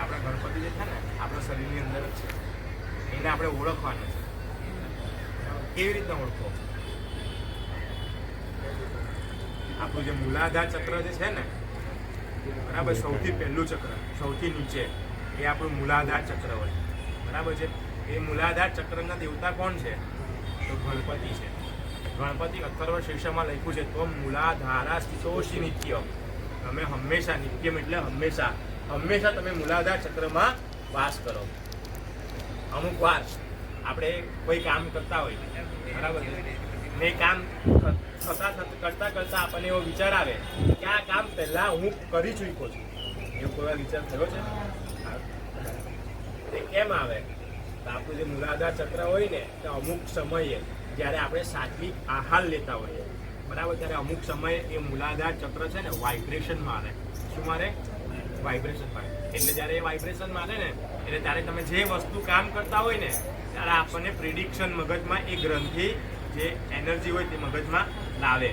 આપણા ગણપતિ જે છે ને આપણા શરીરની અંદર જ છે. એને આપણે ઓળખવાનું છે. કેવી રીતના ઓળખો? આપણું જે મૂલાધાર ચક્ર જે છે ને, બરાબર, સૌથી પહેલું ચક્ર, સૌથી નીચે, એ આપણું મૂલાધાર ચક્ર હોય. બરાબર છે. એ મૂલાધાર ચક્રના દેવતા કોણ છે? તો ગણપતિ છે. ગણપતિ અથર્વ શીર્ષમાં લખ્યું છે તો મૂલાધારા સ્થિતોષી નિત્ય. તમે હંમેશા, નિત્યમ એટલે હંમેશા, હંમેશા તમે મૂલાધાર ચક્રમાં વાસ કરો. અમુક વાર આપણે કોઈ કામ કરતા હોય, બરાબર છે, ને કામ કરતા કરતા આપણને એવો વિચાર આવે કે આ કામ પહેલા હું કરી ચૂક્યો છું. એવો કોઈ વિચાર થયો છે? તે કેમ આવે? તો આપણું જે મૂલાધાર ચક્ર હોય ને, તે અમુક સમયે જ્યારે આપણે સાત્વિક આહાર લેતા હોઈએ, બરાબર, ત્યારે અમુક સમયે એ મૂલાધાર ચક્ર છે ને વાઇબ્રેશન મારે. શું મારે? વાઇબ્રેશન મારે. એટલે જ્યારે એ વાઇબ્રેશન મારે ને, એટલે ત્યારે તમે જે વસ્તુ કામ કરતા હોય ને, ત્યારે આપણને પ્રિડિક્શન મગજમાં એ ગ્રંથિ જે એનર્જી હોય તે મગજમાં લાવે.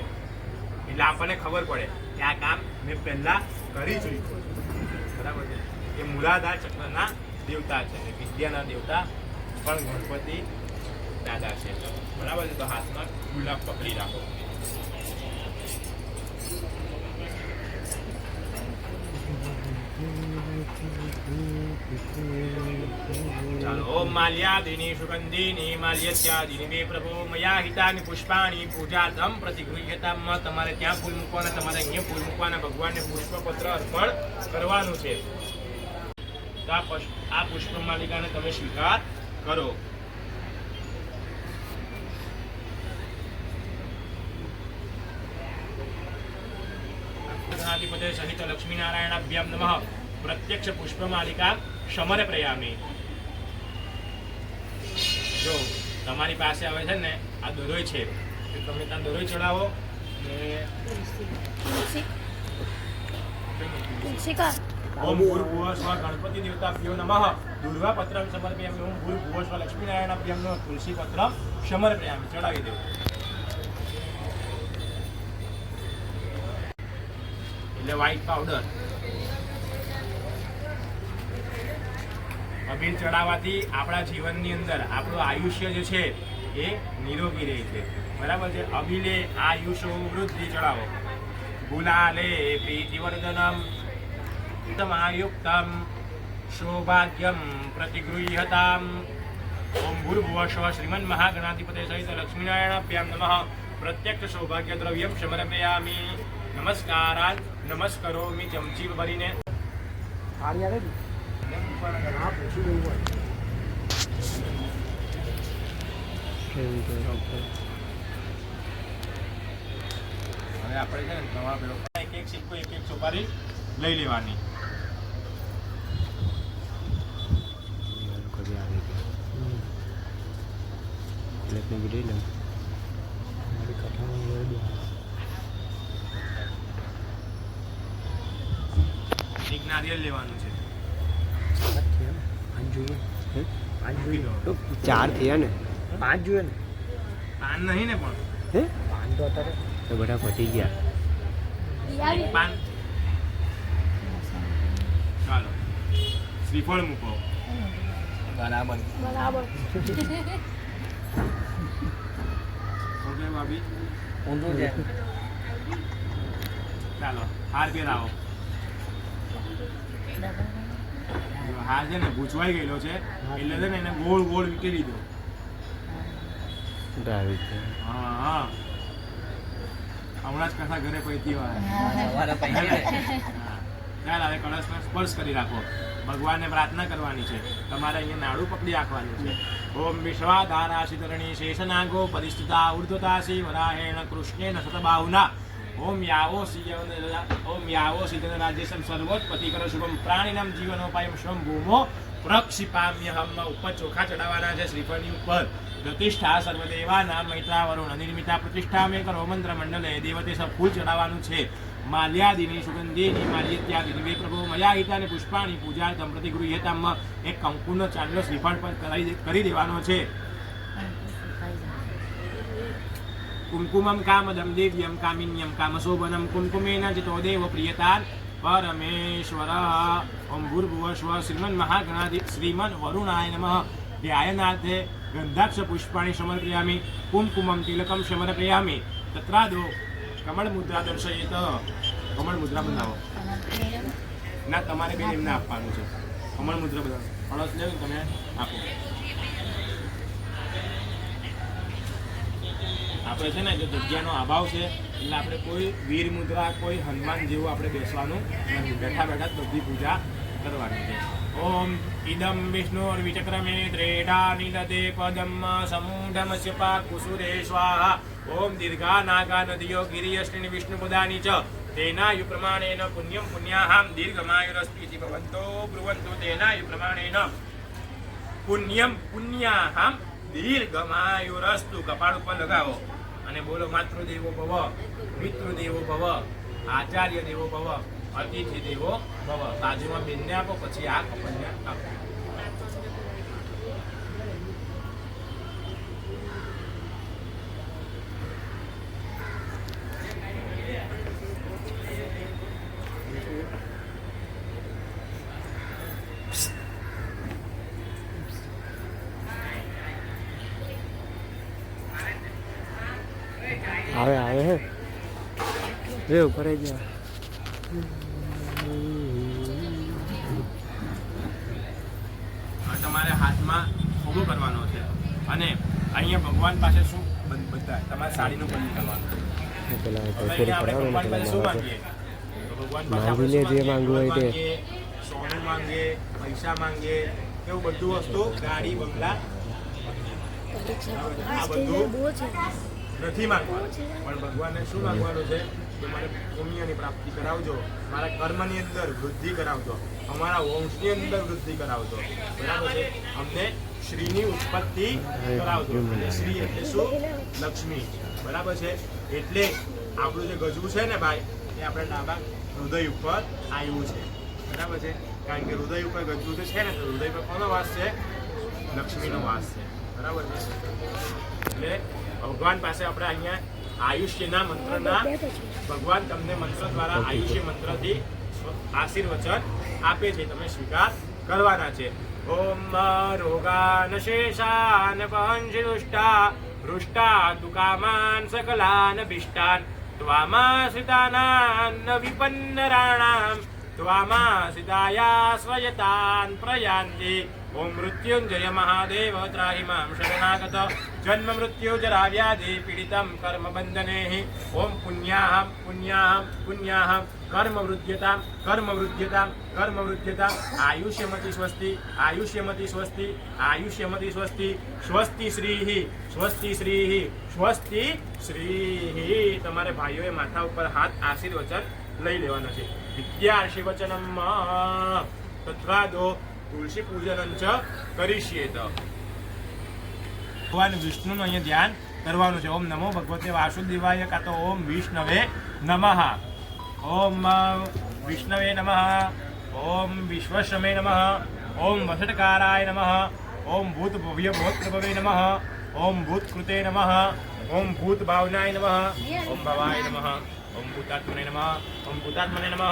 એટલે આપણને ખબર પડે કે આ કામ મેં પહેલા કરી ચૂક્યો છું. બરાબર છે. એ મૂલાધાર ચક્રના દેવતા છે. વિદ્યાના દેવતા પણ ગણપતિ દાદા છે. બરાબર છે. તો હાથમાં ગુલાબ પકડી રાખો. ચાલો. ઓમ માલ્યાદિની સુગંધિની માલ્યત્યાદિની મે પ્રભો મયા હિતાની પુષ્પાણી પૂજાતમ પ્રતિગૃહ્યતામ. તમારે ત્યાં ફૂલ મૂકવાના, તમારે અહીંયા ફૂલ મૂકવાના. ભગવાનને પુષ્પપત્ર અર્પણ કરવાનું છે. તો આ પુષ્પ માલિકાને તમે સ્વીકાર કરો. ગણાધિપતય સહિત લક્ષ્મીનારાયણાભ્યામ નમઃ પ્રત્યક્ષ પુષ્પમાલિકા સમર્પયામિ. જો તમારી પાસે આવે છે ને આ દોરોય છે, તો તમે ત્યાં દોરોય ચડાવો ને ઓમ ભૂર્ભુવઃ સ્વ ગણપતિ દેવતાભ્યો નમઃ દુર્વા પત્રમ સમર્પયામિ. ઓમ ભૂર્ભુવઃ સ્વ લક્ષ્મીનારાયણાભ્યામ નમઃ તુલસી પત્રમ સમર્પયામિ. ચડાવી દેવું. એટલે વ્હાઈટ પાવડર. અબીલ ચડાવવાથી આપણા જીવનની અંદર આપણું આયુષ્ય જે છે એ નિરોગી રહે છે. બરાબર છે. અબીલે આયુષો વૃદ્ધિ ચડાવો. ગુલાલે પ્રીતિવર્ધનમ તમાયુક્તમ સૌભાગ્યમ પ્રતિગૃહ્યતામ. ઓમ ભૂર્ભુવઃ શ્રીમન મહાગણાધિપતે સહિત લક્ષ્મીનારાયણાભ્યામ નમઃ પ્રત્યક્ષ સૌભાગ્ય દ્રવ્યમ સમર્પયામિ નમસ્કારાત નમસ્કરોમિ ચમચી ભરીને કેવું છે ડૉક્ટર? હવે આપણે છે ને નવા પેલો એક એક સિક્કો એક એક સોપારી લઈ લેવાની. કદી આવી ગયા એટલે બધી લે મારી કથામાં એક નારિયેળ લેવાનું છે. તો 4 થયા ને? 5 જોઈએ ને? પાન નહીં ને પણ હે 5 તો અત્યારે તો બધા પતી ગયા. એક પાન. ચાલો શ્રીફળ મૂકો. બરાબર. ઓકે ભાભી ઊંધું છે. ચાલો હાર પહેરાવો. હાર છે ને ગૂંચવાઈ ગયેલો છે એટલે છે ને એને ગોળ ગોળ વીટી લીધો. આવી ગયા. હા હા હમણાં જ કથા ઘરે પૈતી હોય. સવારે પૈકી ચાલ હવે કળશમાં સ્પર્શ કરી રાખો. ભગવાનને પ્રાર્થના કરવાની છે. તમારે અહીંયા નાડું પકડી રાખવાનું છે. ઓમ વિશ્વાધારાશિધરણી શેષનાગો પરિસ્થિતા ઉર્ધ્વતાસી વરાહેણ કૃષ્ણેન શતબાહુના ઓમ યાવો સિદ્ધન રાજ્યસમ સર્વોત્પત્તિ કરો શુભમ પ્રાણીનામ જીવનોપાયમ શ્વમ ભૂમો પ્રક્ષિપામ્યહમ. ઉપર ચોખા ચડાવવાના છે શ્રીફળની ઉપર. પ્રતિષ્ઠા સર્વદેવા નામ મૈત્રા વરુણ અનિર્મિતા પ્રતિષ્ઠા મેં કરો મંત્ર મંડલે દેવતે સબ ફૂલ ચડાવવાનું છે. માલ્યાદિની સુગંધીની માલ્યત્યાદિની વે પ્રભુ મયા હિતાને પુષ્પાણી પૂજાર્થમ પ્રતિ ગૃહ્યતામ. એક કંકુનો ચાંદલો શ્રીફળ પર કરી દેવાનો છે. કુમકુમમ કામદમ દિવ્યમ કામિન્યમ કામશોભનમ કુમકુમેન ચિતો દેવ પ્રિયતાન પરમેશ્વર. ઓમ ભૂર્ભુવઃ સ્વઃ શ્રીમન મહાગણાધિ શ્રીમન વરુણાય નમઃ. ધ્યાયનાર્થે ગંધાક્ષ પુષ્પાણી સમર્પયામિ કુમકુમમ તિલકમ સમર્પયામિ. તત્રાદો કમળ મુદ્રા દર્શયિત. કમળ મુદ્રા બનાવો. ના તમારે બેન એમને આપવાનું છે. કમળ મુદ્રા બનાવો. કળશ લેવો તમે આપો. આપણે છે ને જો જગ્યાનો અભાવ છે એટલે આપણે કોઈ વીર મુદ્રા કોઈ હનુમાન જેવું આપણે બેસવાનું નથી. બેઠા બેઠા જ બધી પૂજા કરવાની છે. ઓમ ઇદમ વિષ્ણુર વિચક્રમે ત્રેડા નિદતે પદમ સમૂઢમસ્ય પાકુસુરે સ્વાહા. ઓમ દીર્ઘા નાગા નદીયો ગિરિયષ્ટિની વિષ્ણુપદાની ચ તેનાયુ પ્રમાણેન પુણ્યમ પુણ્યાહામ દીર્ઘમાયુરસ્પીતિ ભવંતો બ્રુવંતો તેનાયુ પ્રમાણેન પુણ્યમ પુણ્યાહામ દીર્ઘમાયુરસ્તુ. કપાળ ઉપર લગાવો અને બોલો માતૃદેવો ભવ, પિતૃદેવો ભવ, આચાર્ય દેવો ભવ, અતિથિ દેવો ભવ. બાજુમાં બેનને આપો પછી આ કપડને આપો. આવે હે રે ઉપર જા. તમારે હાથમાં ઉભો કરવાનો છે અને અહીંયા ભગવાન પાસે શું બધા તમારે સાડીનું બંધ કરવાનું. પેલા હવે પૂરી અહીંયા આપણે પડાવો ને ભગવાન પાસે શું પેલા માંગીએ? તો ભગવાન પાસે આપણે માંગીને શું જે માંગવું હોય તે. સોનું માંગીએ, પૈસા માંગીએ, એવું બધું વસ્તુ ગાડી બંગલા આ બધું નથી માંગવાનું. પણ ભગવાનને શું માંગવાનું છે કે મારે પુણ્યની પ્રાપ્તિ કરાવજો, મારા કર્મની અંદર વૃદ્ધિ કરાવજો, અમારા વંશની અંદર વૃદ્ધિ કરાવજો. બરાબર છે. અમને શ્રીની ઉત્પત્તિ કરાવજો. અને શ્રી એટલે શું? લક્ષ્મી. બરાબર છે. એટલે આપણું જે ગજવું છે ને ભાઈ એ આપણે ડાબા હૃદય ઉપર આવ્યું છે. બરાબર છે. કારણ કે હૃદય ઉપર ગજવું જે છે ને તો હૃદય પર કોનો વાસ છે? લક્ષ્મીનો વાસ છે. બરાબર છે. એટલે ભગવાન પાસે આપણે અહીંયા આયુષ્યના મંત્રના ભગવાન તમને મંત્ર દ્વારા આયુષ્ય મંત્રથી આશીર્વચન આપે છે. તમે સ્વીકાર કરવાના છે. ઓમ રોગાન શેષાન પહંસી દુષ્ટા હૃષ્ટા તુકામાન સકલાન ભિષ્ટાન ત્વામાશ્રિતાનાન વિપન્નરાણામ ત્વામાશ્રિતાયા સ્વયતાન પ્રયાન્તિ. ओम मृत्युंजय महादेव त्राहि मां शरणागत जन्म मृत्यु जरा व्याधि पीडितं कर्म बंधने ओम पुण्याहं पुण्याहं पुण्याहं कर्म वृद्ध्यतां कर्म वृद्ध्यतां कर्म वृद्ध्यतां आयुष्यमति स्वस्ति आयुष्यमति स्वस्ति आयुष्यमति स्वस्ति स्वस्ति श्रीः स्वस्ति श्रीः स्वस्ति श्रीः તમારે ભાઈઓએ માથા ઉપર હાથ આશીર્વચન લઈ લેવાનો છે વિદ્યાર્ષિવચનમ તત્વાદો તુલસી પૂજન ચ કરીશ્યેત ભગવાન વિષ્ણુનું અહીંયા ધ્યાન કરવાનું છે ઓમ નમો ભગવતે વાસુદેવાય કાં તો ઓમ વિષ્ણવે નમઃ ઓમ વિષ્ણવે નમઃ ઓમ વિશ્વશમે નમઃ ઓમ વસટકારાય નમઃ ઓમ ભૂત ભવ્ય ભૂતપ્રભવે નમઃ ઓમ ભૂતકૃતે નમઃ ઓમ ભૂત ભાવનાય નમઃ ઓમ ભવાય નમઃ ओम भूतात्मने नमः ओम भूतात्मने नमः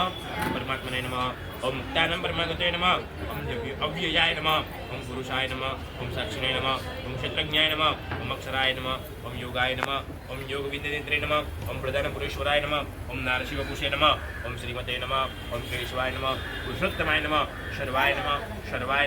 परमात्मने नमः ओम मुक्तानं परमागते नमः ओम अव्ययाय नमः ओम पुरुषाय नमः ओम साक्षिणे नमः ओम क्षेत्रज्ञाय नमः ओम अक्षराय नमः ओम योगाय नमः ओम योग विद्येन्द्रे नमः ओम प्रधान पुरुषोराय नमः ओम नारशिवपुषे नमः ओम श्रीमते नमः ओम केशवाय नमः पुरुषोत्तमाय नमः शर्वाय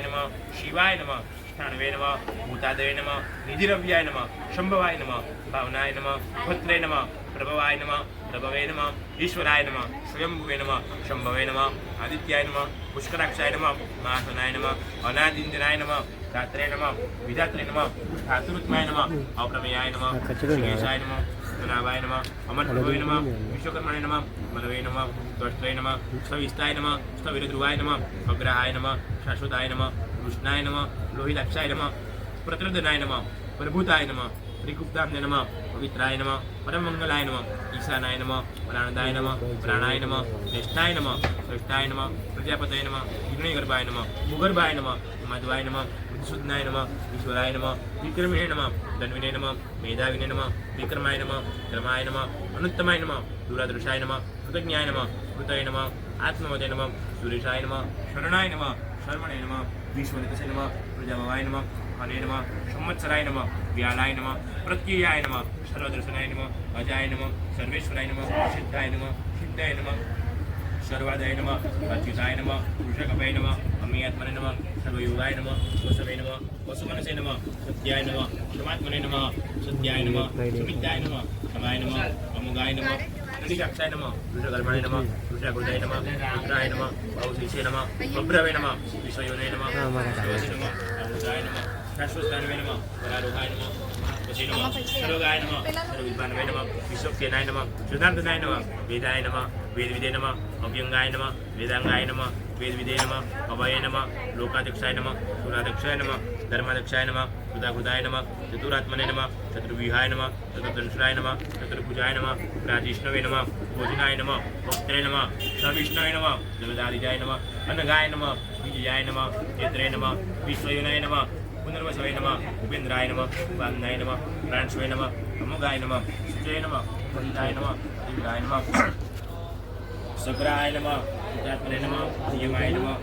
नमः शिवाय नमः स्थाणवे नमः भूतादये नमः निधिरव्याय नमः शंभवाय नमः भावनाय नमः भद्रे नमः प्रभवाय नमः प्रभवे नमः ईश्वराय नमः स्वयंभुवे नमः शंभवे नमः आदित्याय नमः पुष्कराक्षाय नमः महासनाय नमः अनादिन्द्राय नमः धात्रे नमः विधात्रे नमः धातुरुत्माय नमः अप्रमेयाय नमः श्रीकेशाय नमः नाभाय नमः अमरप्रभवे नमः विश्वकर्मणे नमः मनवे नमः त्वष्ट्रे नमः स्थविस्ताय नमः स्थविरध्रुवाय नमः अग्रहाय नमः शाश्वताय नमः कृष्णाय नमः लोहिताक्षाय नमः प्रत्रदनाय नमः प्रभूताय नमः त्रिगुप्ताम्ने नमः पवित्राय नमः परमंगलाय नमः ईशानाय नमः प्राणदाय नमः प्राणाय नमः ज्येष्ठाय नमः श्रेष्ठाय नमः प्रजापतये नमः हिरण्यगर्भाय नमः भूगर्भाय नमः मध्वाय नमः बुद्धिशुद्धाय नमः ईश्वराय नमः विक्रमिणे नमः धन्विने नमः मेधाविने नमः विक्रमाय नमः धर्माय नमः अनुत्तमाय नमः दूरादृशाय नमः कृतज्ञाय नमः कृतये नमः आत्मवते नमः सुरेशाय नमः शरणाय नमः शर्मणे नमः विश्वनितसे नमः प्रजाभवाय नमः हरे नमः संवत्सराय नमः व्यालाय नमः प्रत्ययाय नमः सर्वदर्शनाय नमः अजाय नमः सर्वेश्वराय नमः सिद्धाय नमः सिद्धाय नमः सर्वादय नमः अच्युताय नमः वृषकपये नमः अमीयात्मने नमः सर्वयोगाय नमः वसवे नमः वसुमनसे नमः सत्याय नमः परमात्मने नमः सत्याय नमः सुमित्राय नमः समाय नमः अमुगाय नमः निरीक्षाय नमः वृषकर्मणे नमः वृषाकृताय नमः रुद्राय नमः बहुशीषे नमः बभ्रवे नमः विश्वयोने नमः शिवसे नमः अमृताय नमः शाश्वतान्वे नमः वरारोहाय नमः महात्मसे नमः सर्वगाय नमः सर्वविद्वान्वे नमः विश्वक्सेनाय नमः सुधार्तनाय नमः वेदाय नमः वेदविदे नमः अव्यंगाय नमः वेदांगाय नमः वेदविदे नमः अभये नमः लोकाध्यक्षाय नमः सुराध्यक्षाय नमः धर्माध्यक्षाय नमः कृताकृताय नमः चतुरात्मने नमः चतुर्व्यूहाय नमः चतुर्धनुषाय नमः चतुर्भुजाय नमः राजिष्णवे नमः भोजनाय नमः भक्त्रे नमः सविष्णवे नमः जगदादिजाय नमः अनगाय नमः विजयाय नमः नेत्रे नमः विश्वयोनाय नमः पुनर्वसवे नमः उपेन्द्राय नमः वाग्नाय नमः प्राणस्वे नमः अमुगाय नमः सुजय नमः वरिदाय नमः दिव्याय नमः सग्राय नमः पितात्मने नमः यमाय नमः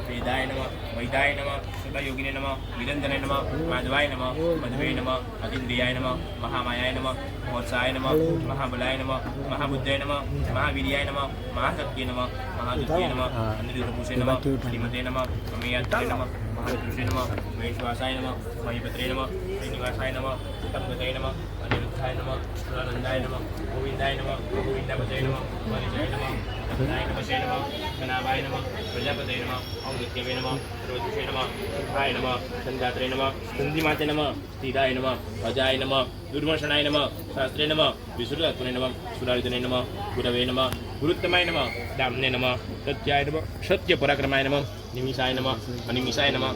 वेदाय नमः वैदाय नमः सदायोगिने नमः विरंदने नमः माधवाय नमः मध्वे नमः अतीन्द्रियाय नमः महामायाय नमः मोत्साय नमः महाबलाय नमः महाबुद्धाय नमः महावीर्याय नमः महाशक्तिये नमः महादुत्ये नमः अनिरुद्धपुषे नमः श्रीमते नमः अमेयात्रे नमः महापुरुषे नमः महेश्वासाय नमः महीपत्रे नमः श्रीनिवासाय नमः तंगते नमः अनिरुद्धाय नमः सुरानंदाय नमः गोविंदाय नमः गोविंदपते नमः मनीषाय नमः नाय नमः गणाभाय नमः प्रजापते नमः औदित्यवे नमः सर्वदुषे नमः सुखाय नमः संधात्रे नमः संधिमाते नमः स्थिराय नमः अजाय नमः दुर्मर्शनाय नमः शास्त्रे नमः विसुरात्मने नमः सुरायुधने नमः गुरवे नमः गुरुत्तमाय नमः दाम्ने नमः सत्याय नमः सत्यपराक्रमाय नमः निमिषाय नमः अनिमिषाय नमः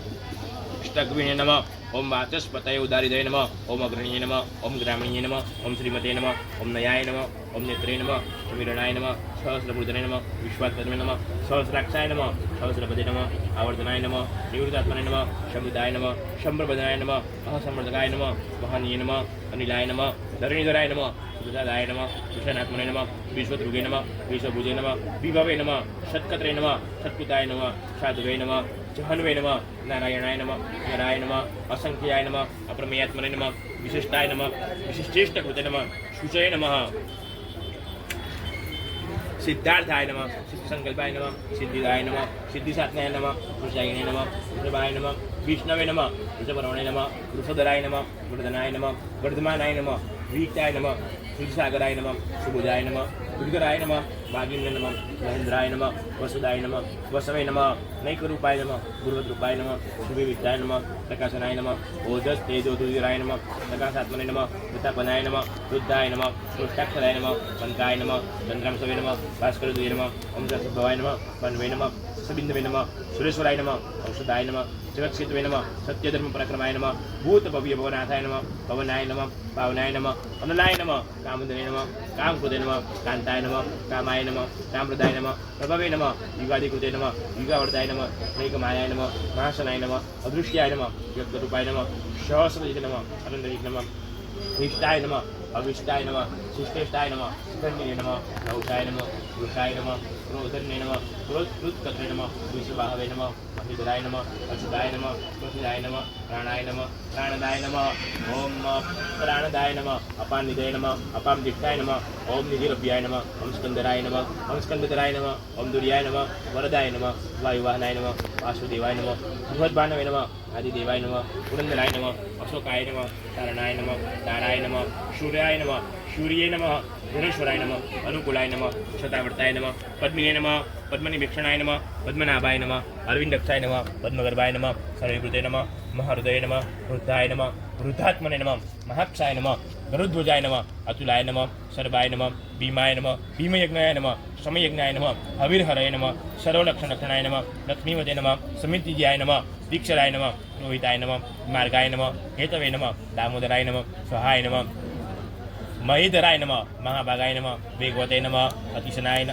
अष्टग्विणे नमः ओम वाचस्पतये उदारिदये नमः ओम अग्रणीये नमः ओम ग्रामीणे नमः ओम श्रीमते नमः ओम नयाय नमः ओम नेत्रे नमः समीरणाय नमः सहस्रबुद्धने नमः विश्वात्मने नमः सहस्राक्षाय नमः सहस्रपदे नमः आवर्तनाय नमः निवृत्तात्मने नमः शम्भुदाय नमः शम्भ्रपदनाय नमः अहसम्मर्दकाय नमः महनीय नमः अनिलाय नमः धरणीधराय नमः सुजादाय नमः विषणात्मने नमः विश्वतृगे नमः विश्वभुजे नमः विभवे नमः षट्कत्रे नमः षट्कुताय नमः साधुवे नमः जहन्वे नमः नारायणाय नमः नराय नमः असंख्याय नमः अप्रमेयात्मने नमः विशिष्टाय नमः विशिष्टेष्टकृते नमः शुचये नमः સિદ્ધાર્થાય નમઃ સિદ્ધસંકલ્પાય નમઃ સિદ્ધિદાય નમઃ સિદ્ધિસાત્માય નમઃ વૃષાય નમઃ વૃષભાય નમઃ વિષ્ણવે નમઃ વૃષભરવણે નમઃ વૃષધરાય નમઃ વર્ધનાય નમઃ વર્ધમાનાય નમઃ વિહિતાય નમઃ સુરસાગરાય નમઃ સુબુધાય નમઃ ઉદ્ગરાય નમઃ ભાગિન્દ્ર નમઃ મહેન્દ્રાય નમઃ વસુદાય નમઃ વસવે નમઃ નૈકરૂપાય નમઃ ગુરુવદ્રૂપાય નમઃ શુભવિદ્યાય નમઃ પ્રકાશનાય નમઃ ઓજસ તેજોદુરાય નમઃ પ્રકાશાત્મને નમઃ પ્રતાપનાય નમઃ વૃદ્ધાય નમઃ પૃષ્ટાક્ષરાય નમઃ પંકાય નમઃ ચંદ્રાંશવે નમઃ ભાસ્કરદુય નમઃ ઓમસભવાય નમઃ પન્વે નમઃ સબિંદવે નમઃ સુરેશ્વરાય નમઃ ઔષધાય નમઃ જગત્ક્ષેત્રે નમઃ સત્યધર્મ પરાક્રમાય નમઃ ભૂત ભવ્ય ભવનાથાય નમઃ પવનાય નમઃ પાવનાય નમઃ અનલાય નમઃ કામદને નમઃ કામકૃતે નમઃ કાંતાય નમઃ કામાય નમઃ કામપ્રદાય નમઃ પ્રભવે નમઃ યુગાદિકૃતે નમઃ યુગાવર્તાય નમઃ નૈકમાયાય નમઃ મહાશનાય નમઃ અદૃશ્યાય નમઃ યજ્ઞરૂપાય નમઃ સહસ્રજીત નમઃ અનંતરીક નમઃ નિષ્ઠાય નમઃ અવિષ્ટાય નમઃ શિષ્ટેષ્ટાય નમઃ ધન્યે નમઃ નૌષાય નમઃ વૃષાય નમઃ ક્રોધન્યે નમઃ ક્રોધકૃત્કત્રે નમઃ વિશ્વભાવે નમઃ મહિધરાય નમઃ અશુદાય નમઃ પ્રસિદાય નમઃ પ્રાણાય નમઃ પ્રાણદાય નમઃ ઓમ પ્રાણદાય નમઃ અપાનિદય નમઃ અપામદિષ્ટાય નમઃ ઓમ નિધિરભ્યાય નમઃ ઓમ સ્કંદરાય નમઃ ઓમ સ્કંદધરાય નમઃ ઓમ દુર્યાય નમઃ વરદાય નમઃ વાયુવાહનાય નમઃ વાસુદેવાય નમઃ બૃહદ્ભાનવે નમઃ આદિદેવાય નમઃ પુરંદરાય નમઃ અશોકાય નમઃ તારણાય નમઃ તારાય નમઃ સૂર્યાય નમઃ સૂર્યે નમઃ ધનેશ્વરાય નમઃ અનુકૂલાય નમઃ શતાવર્તાય નમઃ પદ્મિને નમઃ પદ્મનિભીક્ષણાય નમઃ પદ્મનાભાય નમઃ અરવિંદક્ષાય નમઃ પદ્મગર્ભાય નમઃ સર્વકૃતે નમઃ મહાહૃદય નમઃ વૃદ્ધાય નમઃ વૃદ્ધાત્મને નમઃ મહાક્ષાય નમઃ ગરુડધ્વજાય નમઃ અતુલાય નમઃ સર્વાય નમઃ ભીમાય નમઃ ભીમયજ્ઞાય નમઃ સમયજ્ઞાય નમઃ હવિર્હરાય નમઃ સર્વલક્ષણલક્ષણાય નમઃ લક્ષ્મીવતે નમઃ સમિતિજ્યાય નમઃ દીક્ષરાય નમઃ રોહિતાય નમઃ માર્ગાય નમઃ હેતવે નમઃ દામોદરાય નમઃ સહાય નમઃ મહિધરાય નમઃ મહાભાગાય નમઃ વેગવતે નમઃ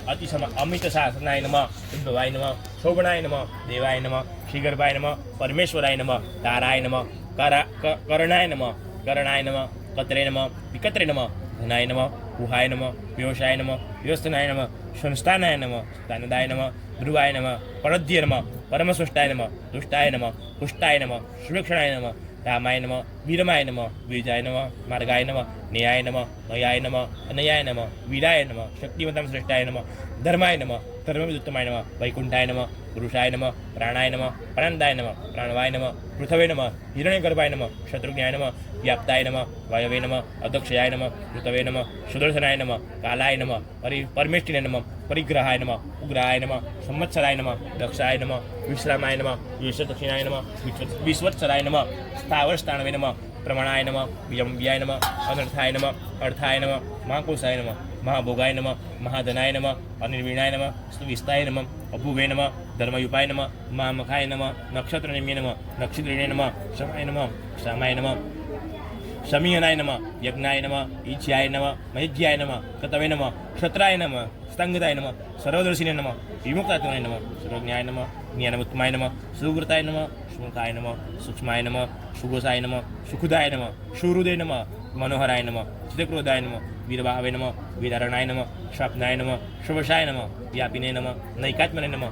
અતિસમ અમિત શાસનાય નમઃ ઉદ્ભવાય નમઃ શોભનાય નમઃ દેવાય નમઃ શ્રીગર્ભાય નમઃ પરમેશ્વરાય નમઃ તારાય નમઃ કરણાય નમઃ કરણાય નમઃ કત્રે નમઃ વિકત્રે નમઃ ધનાય નમઃ ગુહાય નમઃ વ્યોષાય નમઃ વ્યવસ્થનાય નમઃ સંસ્થાનાય નમઃ સ્તાનદાય નમઃ ધ્રુવાય નમઃ પરધ્ય નમઃ પરમસુષ્ટાય નમઃ તુષ્ટાય નમઃ પુષ્ટાય નમઃ સુરક્ષણાય નમઃ રામાય નમઃ વીરમાય નમઃ વીરજાય નમઃ માર્ગાય નમઃ ન્યાય નમઃ નયાય નમઃ અનયાય નમઃ વીરાય નમઃ શક્તિવતમ શ્રેષ્ઠાય નમઃ ધર્માય નમઃ ધર્મવિદુત્તમાય નમઃ વૈકુંઠાય નમઃ પુરુષાય નમઃ પ્રાણાય નમઃ પ્રાણદાય નમઃ પ્રાણવાય નમઃ પૃથવે નમઃ હિરણ્યગર્ભાય નમઃ શત્રુઘ્નાય નમઃ વ્યાપ્તાય નમઃ વાયવે નમઃ અદક્ષયાય નમઃ ઋતવે નમઃ સુદર્શનાય નમઃ કાલાય નમઃ પરમેષ્ટિને નમઃ પરિગ્રહાય નમઃ ઉગ્રાય નમઃ સંવત્સરાય નમઃ દક્ષાય નમઃ વિશ્રામાય નમઃ વિશ્વદક્ષિણાય નમઃ વિશ્વત્સરાય નમઃ સ્થાવર સ્થાણવે નમઃ પ્રમાણાય નમઃ વ્યંબ્યાય નમઃ અનર્થાય નમઃ અર્થાય નમઃ મહાકોશાય નમઃ મહાભોગાય નમઃ મહાધનાય નમઃ અનિર્વીણાય નમઃ સુવિસ્તાય નમઃ અભુવે નમઃ ધર્મયુપાય નમઃ મહામખાય નમઃ નક્ષત્રનિમ્ય નમઃ નક્ષિદ્રિણે નમઃ શમાય નમઃ શામાય નમઃ શમીયનાય નમઃ યજ્ઞાય નમઃ ઈચ્છ્યાય નમઃ મૈજ્યાય નમઃ કતવે નમઃ ક્ષત્રાય નમઃ સ્તંગદાય નમઃ સર્વદર્શિને નમઃ વિમુક્તાત્મને નમઃ સર્વજ્ઞાય નમઃ જ્ઞાનમુત્તમાય નમઃ સુવૃતાય નમઃ શુંકાય નમઃ સૂક્ષ્માય નમઃ સુગોસાય નમઃ સુખદાય નમઃ શુહૃદય નમઃ મનોહરાય નમઃ ચિત્તક્રોધાય નમઃ વીરભાવે નમઃ વીરારણાય નમઃ સ્વપ્નાય નમઃ શુભશાય નમઃ વ્યાપિને નમઃ નૈકાત્મને નમઃ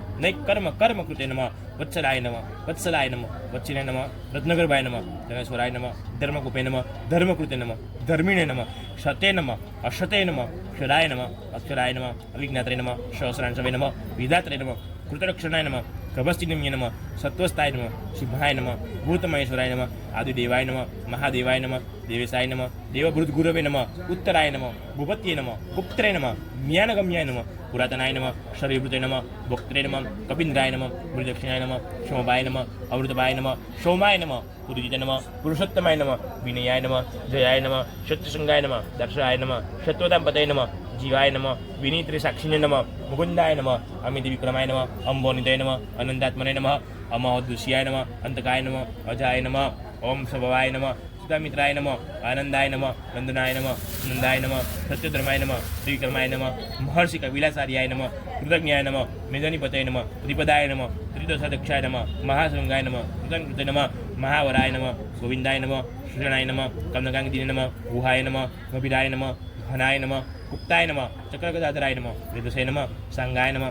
કર્મકૃતે નમઃ વત્સલાય નમઃ વત્સલાય નમઃ વત્સિને નમઃ રત્નગર્ભાય નમઃ ધનેશ્વરાય નમઃ ધર્મકૂપે નમઃ ધર્મકૃતે નમઃ ધર્મિણે નમઃ શતે નમઃ અશતે નમઃ ક્ષરાય નમઃ અક્ષરાય નમઃ અવિજ્ઞાત્રે નમઃ સહસ્રાંશવે નમઃ વિધાત્રે નમઃ કૃતરક્ષણાય નમઃ ગભસ્તિનિમ્ય નમઃ સત્વસ્તાય નમઃ શુભાય નમઃ ભૂતમહેશ્વરાય નમઃ આદિદેવાય નમઃ મહાદેવાય નમઃ દેવેશાય નમઃ દેવભૃતગુરવે નમઃ ઉત્તરાય નમઃ ભૂપત્યે નમઃ ગુપ્ત્રે નમઃ જ્ઞાનગમ્યાય નમઃ પુરાતનાય નમઃ શરીરભૃતે નમઃ ભોક્ત્રે નમઃ કપિન્દ્રાય નમઃ ગુરુદક્ષિણાય નમઃ શોભાય નમઃ અવૃતભાય નમઃ સોમાય નમઃ પુરુજીત નમઃ પુરુષોત્તમાય નમઃ વિનયાય નમઃ જયાય નમઃ શત્રુસંગાય નમઃ દર્શાય નમઃ શત્વતાંપતય નમઃ જીવાય નમઃ વિનીત્રે સાક્ષિને નમઃ મુકુંદાય નમઃ અમિત વિક્રમાય નમઃ અંબોનિતય નમઃ અનંતાત્મને નમઃ અમહોદૃશ્યાય નમઃ અંતકાય નમઃ અજાય નમઃ ઓમ સભવાય નમઃ સુતામિત્રાય નમઃ આનંદાય નમઃ નંદનાય નમઃ નંદાય નમઃ સત્યધર્માય નમઃ ત્રિવિક્રમાય નમઃ મહર્ષિ કવિલાસાર્યાય નમઃ કૃતજ્ઞાય નમઃ મેદનિપતય નમઃ ત્રિપદાય નમઃ ત્રિદોષાદક્ષાય નમઃ મહાશૃંગાય નમઃ કૃતકૃતે નમઃ મહાવરાય નમઃ ગોવિંદાય નમઃ સૃજણાય નમઃ કમનકાંગદિને નમઃ ગુહાય નમઃ ગભીરાય નમઃ ઘનાય નમઃ ગુપ્તાય નમઃ ચક્રગદાધરાય નમઃ વિદુષે નમઃ સાંગાય નમઃ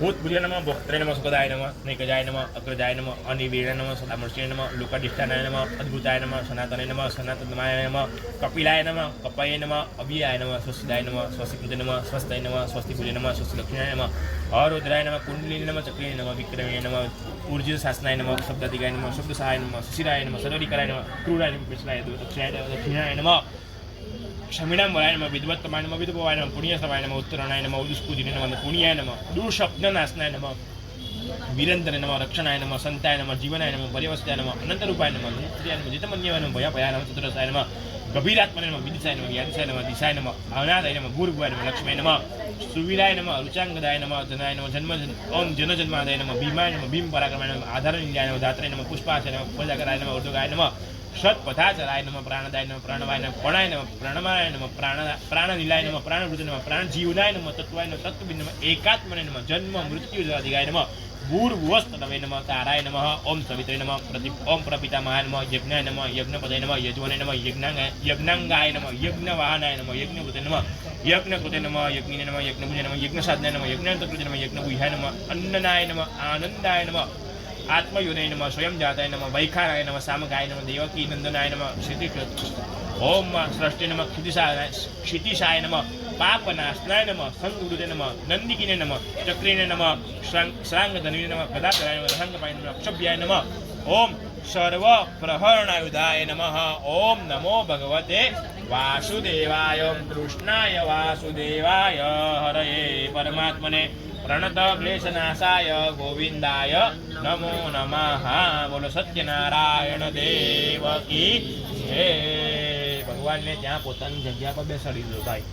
ભૂતભુર્ય નમઃ ભોક્ત્રે નમઃ સુખદાય નમઃ નૈકજાય નમઃ અગ્રજાય નમઃ અનિવીર્ય નમઃ સદામૃષ્ટિ નમઃ લોકાધિષ્ઠાનાય નમઃ અદ્ભુતાય નમઃ સનાતનાય નમઃ સનાતનમાય નમઃ કપિલાય નમઃ કપાય નમઃ અવ્યયાય નમઃ સ્વસ્તિદાય નમઃ સ્વસ્તિકૃતે નમઃ સ્વસ્તાય નમઃ સ્વસ્તિપૂજ્ય નમઃ સ્વસ્તિલક્ષ્મીનાય નમઃ અરુદ્રાય નમઃ કુંડલિની નમઃ ચક્રીય નમઃ વિક્રમીય નમઃ ઊર્જિત શાસનાય નમઃ શબ્દાધિકાય નમઃ શબ્દ સહાય નમઃ સુશિરાય નમઃ સરોરિકરાય નમઃ ક્રૂરાય નમઃ કૃષ્ણાય દક્ષિણાય નમઃ ક્ષમિણામ વરાય નમઃ વિદ્વત્તમાય નમઃ વિદ્ભવાય નમઃ પુણ્યસમાય નમઃ ઉત્તરણાય નમઃ ઉદુષ્પૂજિને નમઃ પુણ્યાય નમઃ દુઃશબ્દનાશનાય નમઃ વીરેન્દ્ર નમઃ રક્ષણાય નમઃ સંતાય નમઃ જીવનાય નમઃ પરિવસ્તાય નમઃ અનંતરૂપાય નમઃ નિત્યાય નમઃ જીતમન્યવાય નમઃ ભયાભયા નમઃ ચતુરસાય નમઃ ગભીરાત્મને નમઃ વિદિશાય નમઃ યાદિશાય નમઃ દિશાય નમઃ અનાદાય નમઃ ભૂર્ભુવાય નમઃ લક્ષ્મીય નમઃ સુવીરાય નમઃ રુચાંગદાય નમઃ જનાય નમઃ ઓમ જનજન્માદાય નમઃ ભીમાય નમઃ ભીમ પરાક્રમાય નમઃ આધારનિલયાય નમઃ દાત્રાય નમઃ પુષ્પાચાય નમઃ પૂજાકરાય નમઃ ઉર્દુગાય નમઃ ષટ્પથાચરાય નમઃ પ્રાણદાય નમઃ પ્રાણવાય નમઃ પણાય નમઃ પ્રાણમાય નમઃ પ્રાણનિલાય નમઃ પ્રાણવૃદ્ધ નમઃ પ્રાણજીવનાય નમઃ તત્વાય નમઃ તત્વબિંદ નમઃ એકાત્મને નમઃ જન્મ મૃત્યુ જલાધિકાય નમઃ ભૂર્ભુવસ્તનવે નમઃ તારાય નમઃ ઓમ સવિત્રે નમઃ ઓમ પ્રપિતામહાય નમઃ યજ્ઞાય નમઃ યજ્ઞપતય નમઃ યજ્ઞાય નમઃ યજ્ઞાંગાય નમઃ યજ્ઞવાહનાય નમઃ યજ્ઞપતે નમઃ યજ્ઞકૃતે નમઃ યજ્ઞિને નમઃ યજ્ઞભુજે નમઃ યજ્ઞસાધનાય નમઃ યજ્ઞાંતકૃતે નમઃ યજ્ઞભુહ્યાય નમઃ અન્નનાય નમઃ આનંદાય નમઃ આત્મયોને નમઃ સ્વયં જાતાય નમઃ વૈખારાય નમઃ સામગાય નમઃ દેવકી નંદનાય નમઃ ક્ષિતિકૃત ઓમ સૃષ્ટિ નમઃ ક્ષિતિશાય નમઃ પાપનાશનાય નમઃ સંગુરુતે નમઃ નંદિકીને નમઃ ચક્રીને નમઃ શ્રાંગધનુને નમઃ ગદાધરાય નમઃ રસંગપાય નમઃ ક્ષભ્યાય નમઃ ઓમ સર્વ પ્રહરણાયુધાય નમઃ ઓમ નમો ભગવતે વાસુદેવાય કૃષ્ણાય વાસુદેવાય હરયે પરમાત્મને પ્રણત ક્લેશનાશાય ગોવિંદાય નમો નમઃ બોલો સત્યનારાયણ દેવ કી જય ભગવાનને ત્યાં પોતાની જગ્યા પર બેસાડી દો ભાઈ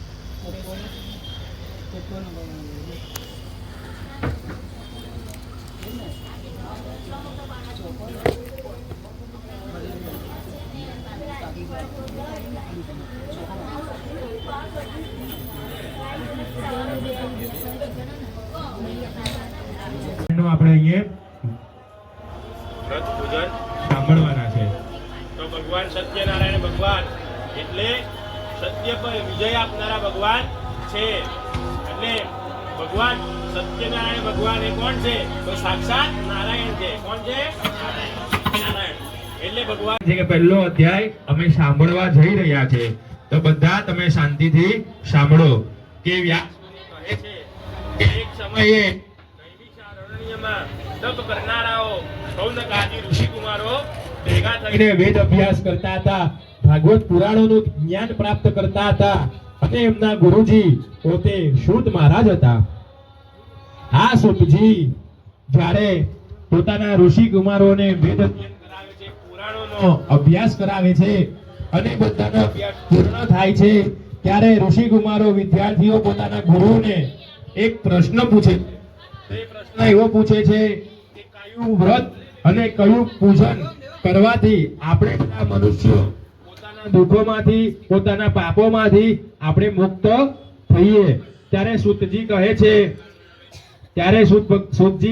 આપણે અહીંયા વ્રત પૂજન સાંભળવાના છે. તો ભગવાન સત્યનારાયણ ભગવાન એટલે સત્ય પર વિજય આપનારા ભગવાન છે. એટલે ભગવાન સત્યનારાયણ ભગવાન એ કોણ છે? તો સાક્ષાત નારાયણ છે. કોણ છે? નારાયણ. એટલે ભગવાન જે કે પહેલો અધ્યાય અમે સાંભળવા જઈ રહ્યા છે, તો બધા તમે શાંતિથી સાંભળો કે વ્યાસ કહે છે કે એક સમયે નૈમિષા રણ્યમાં તપ કરનારાઓ શૌનક આદિ ઋષિકુમારો ભેગા થઈને વેદ અભ્યાસ કરતા હતા, ભાગવત પુરાણોનું જ્ઞાન પ્રાપ્ત કરતા હતા અને એમના ગુરુજી પોતે શુદ્ધ મહારાજ હતા. આ શુદ્ધજી જ્યારે પોતાના ઋષિ કુમારોને વેદ કરાવે છે, પુરાણોનો અભ્યાસ કરાવે છે અને બધાનો અભ્યાસ પૂર્ણ થાય છે ત્યારે ઋષિ કુમારો વિદ્યાર્થીઓ પોતાના ગુરુને એક પ્રશ્ન પૂછે. એ પ્રશ્ન એવો પૂછે છે કે કયું વ્રત અને કયું પૂજન કરવાથી આપણે બધા મનુષ્યો પોતાના દુઃખોમાંથી પોતાના પાપોમાંથી આપણે મુક્ત થઈએ. ત્યારે સૂતજી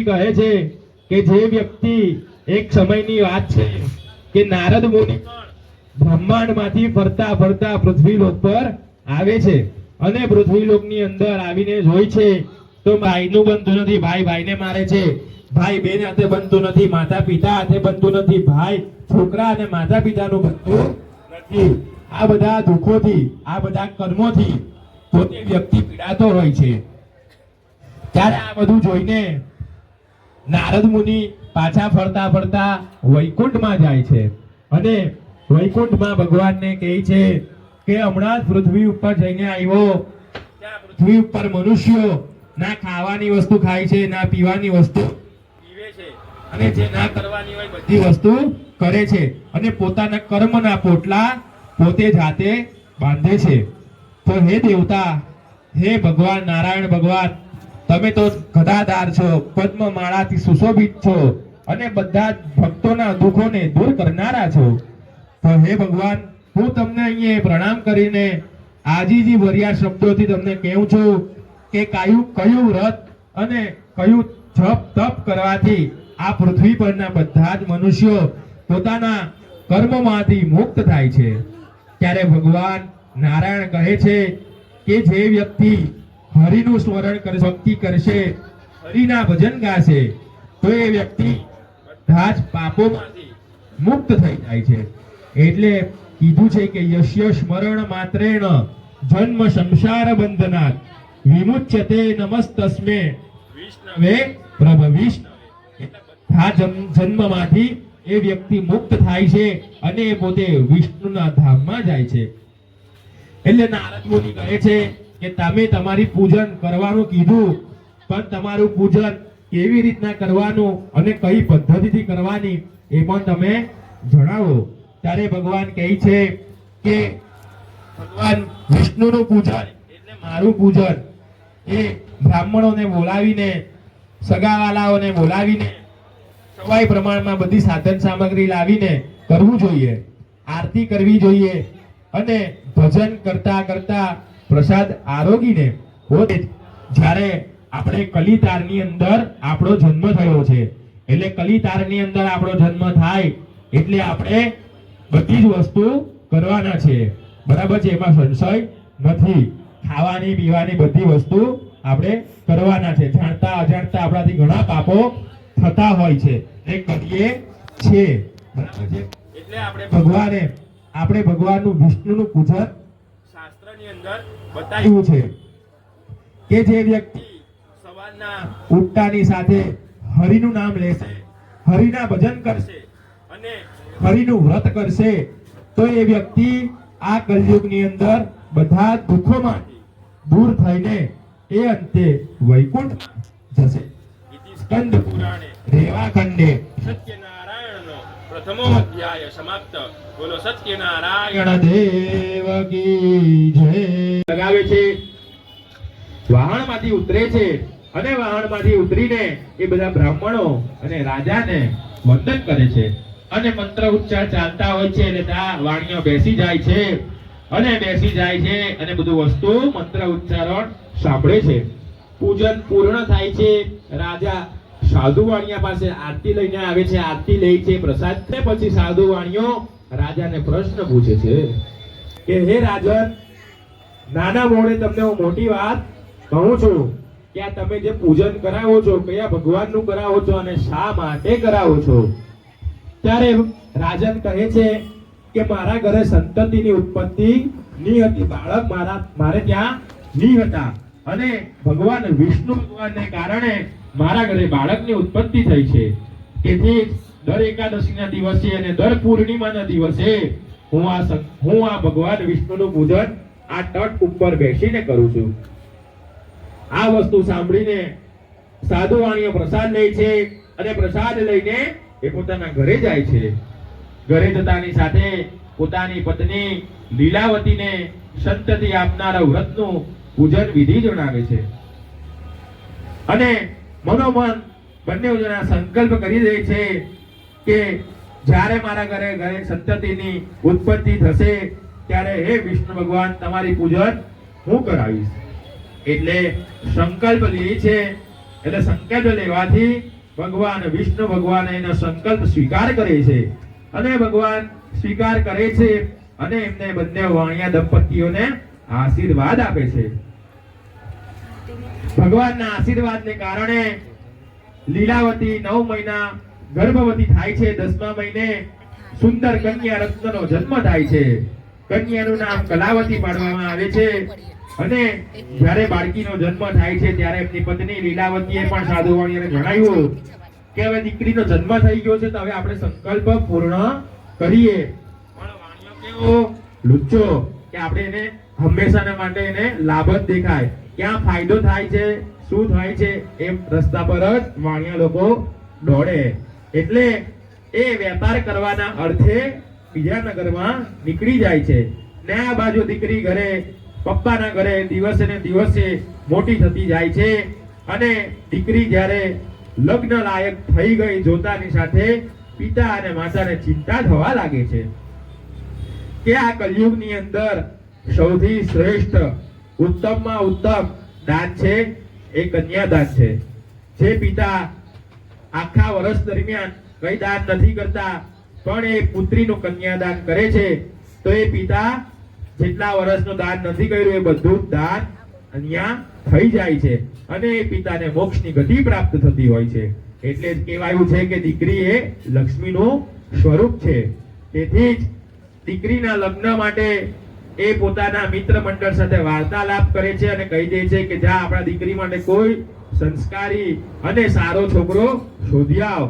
કહે છે કે જે વ્યક્તિ એક સમયની વાત છે કે નારદ મુનિ બ્રહ્માંડમાંથી ફરતા ફરતા પૃથ્વીલોક પર આવે છે અને પૃથ્વીલોકની અંદર આવીને જોઈ છે તો ભાઈનું બનતું નથી, ભાઈ ભાઈને મારે છે, ભાઈ બેન હાથે બનતું નથી, માતા પિતા હાથે બનતું નથી, ભાઈ છોકરા અને માતા પિતાનું બનતું નથી. આ બધા દુઃખોથી, આ બધા કર્મોથી પોતે વ્યક્તિ પીડાતો હોય છે. ત્યારે આ બધું જોઈને નારદ મુનિ પાછા ફરતા ફરતા વૈકુંઠમાં જાય છે અને વૈકુંઠમાં ભગવાનને કહે છે કે હમણાં જ પૃથ્વી ઉપર જઈને આવ્યો, ત્યાં પૃથ્વી ઉપર મનુષ્યો ના ખાવાની વસ્તુ ખાય છે, ના પીવાની વસ્તુ પીવે છે અને જે ના કરવાની હોય બધી વસ્તુ કરે છે અને પોતાના કર્મના પોટલા પોતે જાતે બાંધે છે. તો હે દેવતા, હે ભગવાન નારાયણ ભગવાન, તમે તો ગદાધાર છો, પદ્મમાળાથી સુશોભિત છો અને બધા જ ભક્તોના દુઃખોને દૂર કરનારા છો. તો હે ભગવાન, હું તમને અહીંયા પ્રણામ કરીને આજીજી ભર્યા શબ્દોથી તમને કહું છું કે કયું વ્રત અને કયું જપ તપ કરવાથી આ પૃથ્વી પરના બધા જ મનુષ્યો પોતાના કર્મમાંથી મુક્ત થાય છે. ત્યારે ભગવાન નારાયણ કહે છે કે જે વ્યક્તિ હરિનું સ્મરણ કરે, ભક્તિ કરશે હરિના ભજન ગાશે તો એ વ્યક્તિ બધા જ પાપોમાંથી મુક્ત થઈ જાય છે. એટલે કીધું છે કે યશ્ય સ્મરણ માત્રેણ જન્મ સંસાર બંધનાત વિમુચ્યતે નમસ્તસ્મે વિષ્ણવે પ્રભ વિષ્ણવે. એટલે બધા જન્મમાંથી એ વ્યક્તિ મુક્ત થાય છે અને એ પોતે વિષ્ણુના ધામમાં જાય છે. એટલે નારદ મુનિ કહે છે કે તમે તમારી પૂજન કરવાનું કીધું, પણ તમારું પૂજન કેવી રીતના કરવાનું અને કઈ પદ્ધતિથી કરવાની એ પણ તમે જણાવો. ત્યારે ભગવાન કહે છે કે ભગવાન વિષ્ણુનું પૂજન એટલે મારું પૂજન એ બ્રાહ્મણોને બોલાવીને, સગાવાલાઓને બોલાવીને, સવાઈ પ્રમાણમાં બધી સાધન સામગ્રી લાવીને કરવું જોઈએ, આરતી કરવી જોઈએ અને ભજન કરતા કરતા પ્રસાદ આરોગીને પોતે જ્યારે આપણે કલિતારની અંદર આપણો જન્મ થયો છે, એટલે કલિતારની અંદર આપણો જન્મ થાય એટલે આપણે બધી જ વસ્તુ કરવાના છે. બરાબર છે, એમાં સંશય નથી. ખાવાની પીવાની બધી વસ્તુ આપણે કરવાના છે. જાણતા અજાણતા આપણાથી ઘણા પાપો થતા હોય છે એ કરીએ છે. બરાબર છે. એટલે આપણે ભગવાનનું વિષ્ણુનું પૂજન શાસ્ત્રની અંદર બતાવ્યું છે કે જે વ્યક્તિ સવારના ઉઠતાની સાથે હરિનું નામ લેશે, હરિના ભજન કરશે અને હરિનું વ્રત કરશે તો એ વ્યક્તિ આ કલયુગની અંદર બધા દુઃખોમાંથી દૂર થઈને એ અંતે વૈકુંઠ જશે. સ્કંદ પુરાણે રેવા ખંડે સત્યનારાયણનો પ્રથમો અધ્યાય સમાપ્ત. બોલો સત્યનારાયણ દેવ કી જય. લગાવે છે, વાહણમાંથી ઉતરે છે અને વાહણમાંથી ઉતરીને એ બધા બ્રાહ્મણો અને રાજાને વંદન કરે છે અને મંત્ર ઉચ્ચાર ચાલતા હોય છે. એટલે ત્યાં વાણીઓ બેસી જાય છે અને બધું વસ્તુ મંત્ર ઉચ્ચારણ સાંભળે છે. પૂજન પૂર્ણ થાય છે. રાજા સાધુ વાણિયા પાસે આરતી લઈને આવે છે, આરતી લે છે, પ્રસાદ ને પછી સાધુ વાણિયો રાજાને પ્રશ્ન પૂછે છે કે હે રાજન, નાના મોઢે તમને હું મોટી વાત કહું છું કે આ તમે જે પૂજન કરાવો છો કયા ભગવાનનું કરાવો છો અને શા માટે કરાવો છો? ત્યારે રાજન કહે છે કે મારા ઘરે સંતતિની ઉત્પત્તિ ની હતી, બાળક મારે ત્યાં ની હતા અને ભગવાન વિષ્ણુ ભગવાનને કારણે મારા ઘરે બાળકની ઉત્પત્તિ થઈ છે. તેથી દર એકાદશીના દિવસે અને દર પૂર્ણિમાના દિવસે હું આ ભગવાન વિષ્ણુનું પૂજન આ તટ ઉપર બેસીને કરું છું. આ વસ્તુ સાંભળીને સાધુ વાણીઓ પ્રસાદ લે છે અને પ્રસાદ લઈને એ પોતાના ઘરે જાય છે. ઘરે જતાની સાથે પોતાની પત્ની લીલાવતીને સંતતિ આપનારા વ્રતનું પૂજન વિધિ જણાવે છે અને મનોમન બંને જણા સંકલ્પ કરી દે છે કે જ્યારે મારા ઘરે સંતતિની ઉત્પત્તિ થશે ત્યારે હે વિષ્ણુ ભગવાન તમારી પૂજન હું કરાવીશ. એટલે સંકલ્પ લે છે. એટલે સંકલ્પ લેવાથી ભગવાન વિષ્ણુ ભગવાન એનો સંકલ્પ સ્વીકાર કરે છે અને ભગવાન સ્વીકાર કરે છે અને એમને બંને વાણિયા દંપતીઓને આશીર્વાદ આપે છે. ભગવાનના આશીર્વાદને કારણે લીલાવતી 9 મહિના ગર્ભવતી થાય છે. 10મા મહિને સુંદર કન્યા રત્નનો જન્મ થાય છે. કન્યાનું નામ કલાવતી પાડવામાં આવે છે અને જ્યારે બાળકીનો જન્મ થાય છે ત્યારે એમની પત્ની લીલાવતીએ પણ સાધુ વાણિયાને જણાવ્યું કે હવે દીકરીનો જન્મ થઈ ગયો છે તો હવે આપણે સંકલ્પ પૂર્ણ કરીએ. પણ વાણિયો કેવો લુચ્ચો કે આપણે એને હંમેશાના માટે એને લાભ જ દેખાય, ક્યાં ફાયદો થાય છે, શું થાય છે એમ રસ્તા પર જ વાણિયા લોકો દોડે. એટલે એ વેપાર કરવાના અર્થે બીજા નગરમાં નીકળી જાય છે ને આ બાજુ દીકરી ઘરે પપ્પાના ઘરે દિવસે ને દિવસે મોટી થતી જાય છે અને દીકરી જ્યારે લગ્ન લાયક થઈ ગઈ જોતાની સાથે પિતા અને માતાને ચિંતા થવા લાગે છે કે આ કલયુગની અંદર સૌથી શ્રેષ્ઠ ઉત્તમમાં ઉત્તમ દાન છે એ કન્યાદાન છે. જે પિતા આખા વર્ષ દરમિયાન કઈ દાન નથી કરતા પણ એ પુત્રીનું કન્યાદાન કરે છે તો એ પિતા જેટલા વર્ષનું દાન નથી કર્યું એ બધું દાન અહીંયા થઈ જાય છે અને એ પિતાને મોક્ષની ગતિ પ્રાપ્ત થતી હોય છે. એટલે જ કહેવાયું છે કે દીકરી એ લક્ષ્મીનું સ્વરૂપ છે. તેથી જ દીકરીના લગ્ન માટે એ પોતાના મિત્ર મંડળ સાથે વાર્તાલાપ કરે છે અને કહી દે છે કે જા આપણા દીકરી માટે કોઈ સંસ્કારી અને સારો છોકરો શોધી આવ.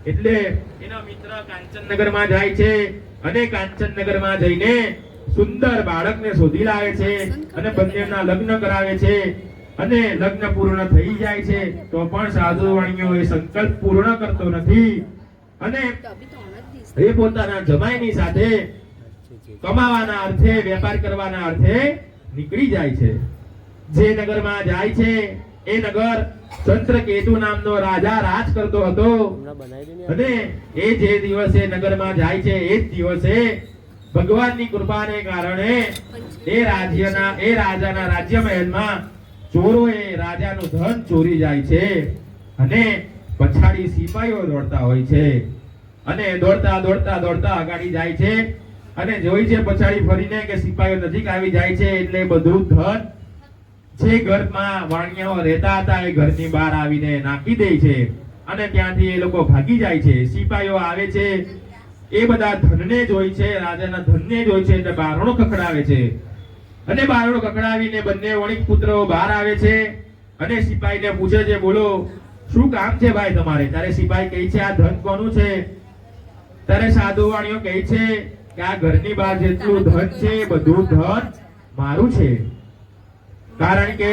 એટલે એના મિત્ર કાંચનનગરમાં જાય છે અને કાંચનનગરમાં જઈને સુંદર બાળકને શોધી લાવે છે અને બંનેના લગ્ન કરાવે છે અને લગ્ન પૂર્ણ થઈ જાય છે તો પણ સાધુ વાણીઓ એ સંકલ્પ પૂર્ણ કરતો નથી અને એ પોતાના જમાઈની સાથે કમાવાના અર્થે વેપાર કરવાના અર્થે નીકળી જાય છે. જે નગરમાં જાય છે એ નગર ચંદ્રકેતુ નામનો રાજા રાજ કરતો હતો અને એ જે દિવસે નગરમાં જાય છે એ જ દિવસે ભગવાનની કૃપાને કારણે એ રાજાના રાજ્ય મહેલમાં ચોરોએ રાજાનું ધન ચોરી જાય છે અને પછાડી સિપાહીઓ દોડતા હોય છે અને દોડતા દોડતા દોડતા આગાડી જાય છે અને જોઈ છે પછાડી ફરીને કે સિપાહીઓ નજીક આવી જાય છે એટલે બધું ધન જે ઘરમાં વાણિયાઓ રહેતા હતા એ ઘરની બહાર આવીને નાખી દે છે અને ત્યાંથી એ લોકો ભાગી જાય છે. સિપાહીઓ આવે છે એ બધા ધનને જોઈ છે, રાજાના ધનને જોઈ છે એટલે બારણો ખખડાવે છે અને બારણો ખખડાવીને બંને વણિક પુત્રો બહાર આવે છે અને સિપાહીને પૂછે છે બોલો શું કામ છે ભાઈ તમારે? ત્યારે સિપાહી કહે છે આ ધન કોનું છે? ત્યારે સાધુ વાણીઓ કહે છે કે આ ઘરની બહાર જેટલું ધન છે બધું ધન મારું છે. કારણ કે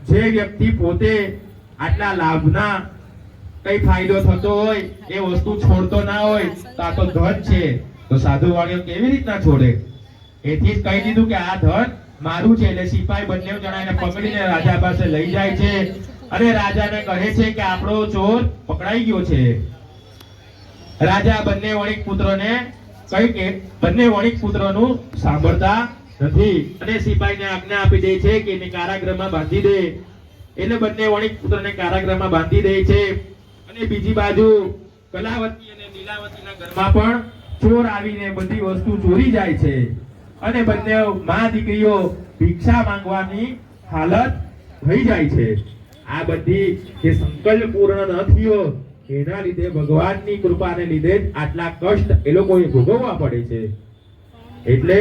જે વ્યક્તિ પોતે આટલા લાભના કઈ ફાયદો થતો હોય એ વસ્તુ છોડતો ના હોય તો આ તો ધન છે તો સાધુ વાણીઓ કેવી રીતના છોડે? એથી જ કહી દીધું કે આ ધન મારું છે. એટલે સિપાહી બંને જણાને પકડીને રાજા પાસે લઈ જાય છે અને રાજાને કહે છે કે આપણો ચોર પકડાઈ ગયો છે. રાજા બંને વણિક પુત્રોને કહી કે બંને વણિક પુત્રોનું સાંભળતા નથી અને સિપાહીને આજ્ઞા આપી દે છે કે એને કારાગૃહમાં બાંધી દે. એટલે બંને વણિક પુત્રોને કારાગૃહમાં બાંધી દે છે અને બીજી બાજુ કલાવતી અને લીલાવતીના ઘરમાં પણ ચોર આવીને બધી વસ્તુ ચોરી જાય છે અને બંને માં દીકરીઓ ભિક્ષા માંગવાની હાલત થઈ જાય છે. આ બધી જે સંકલ્પ પૂર્ણ ન થયો એના લીધે ભગવાનની કૃપાને લીધે જ આટલા કષ્ટ એ લોકોએ ભોગવવા પડે છે. એટલે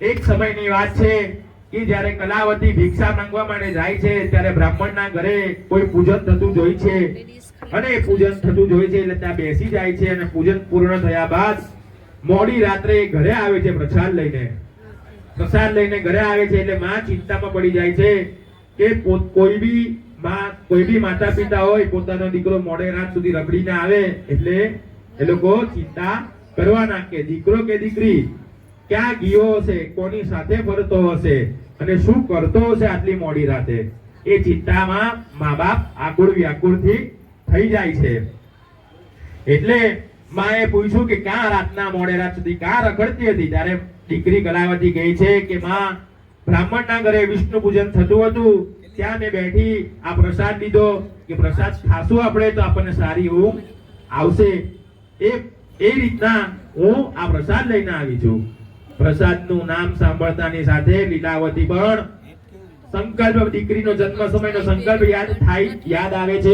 એક સમયની વાત છે કે જ્યારે કલાવતી ભિક્ષા માંગવા માટે જાય છે ત્યારે બ્રાહ્મણના ઘરે કોઈ પૂજન થતું જોઈ છે અને પૂજન થતું જોઈ છે એટલે ત્યાં બેસી જાય છે અને પૂજન પૂર્ણ થયા બાદ મોડી રાત્રે ઘરે આવે છે પ્રસાદ લઈને ઘરે આવે છે એટલે માં ચિંતામાં પડી જાય છે કે કોઈ બી માતા પિતા હોય પોતાનો દીકરો મોડે રાત સુધી રખડીને આવે એટલે એ લોકો ચિંતા કરવાના કે દીકરો કે દીકરી ક્યાં ગયો હશે, કોની સાથે ફરતો હશે અને શું કરતો હશે આટલી મોડી રાતે. એ ચિંતામાં મા બાપ આકુળ વ્યાકુળથી થઈ જાય છે. એટલે માએ પૂછ્યું કે ક્યાં રાતના મોડે રાત સુધી ક્યાં રખડતી હતી? ત્યારે દીકરી કલાવતી કહે છે કે માં બ્રાહ્મણના ઘરે વિષ્ણુ પૂજન થતું હતું ત્યાં મેં બેઠી આ પ્રસાદ લીધો કે પ્રસાદ ખાશું આપણે તો આપણને સારી ઊંઘ આવશે એ રીતના હું આ પ્રસાદ લઈને આવી છું. પ્રસાદનું નામ સાંભળતાની સાથે લીલાવતી પણ સંકલ્પ દીકરીનો જન્મ સમયનો સંકલ્પ યાદ આવે છે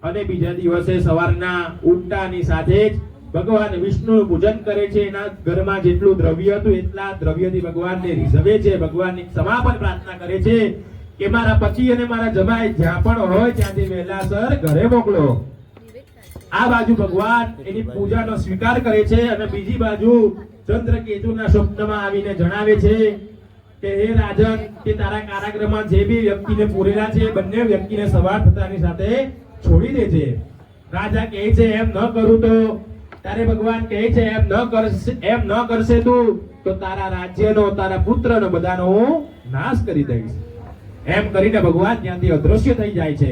અને બીજા દિવસે સવારના ઉઠતાની સાથે જ ભગવાન વિષ્ણુનું પૂજન કરે છે. એના ઘરમાં જેટલું દ્રવ્ય હતું એટલા દ્રવ્યથી ભગવાનને રીઝવે છે, ભગવાનની ક્ષમાપણ પ્રાર્થના કરે છે કે મારા પતિ અને મારા જમાઈ જ્યાં પણ હોય ત્યાંથી વહેલાસર ઘરે મોકલો. આ બાજુ ભગવાન એની પૂજાનો સ્વીકાર કરે છે અને બીજી બાજુ ચંદ્રકેતુના સ્વપ્નમાં આવીને જણાવે છે કે હે રાજન કે તારા કારાગૃહમાં જે બી વ્યક્તિને પૂરેલા છે બંને વ્યક્તિને સવાર થતાની સાથે છોડી દે છે. રાજા કહે છે એમ ન કરું તો? ત્યારે ભગવાન કહે છે એમ ન કરશે તું તો તારા રાજ્યનો તારા પુત્રનો બધાનો હું નાશ કરી દઈશ. એમ કરીને ભગવાન ત્યાંથી અદ્રશ્ય થઈ જાય છે.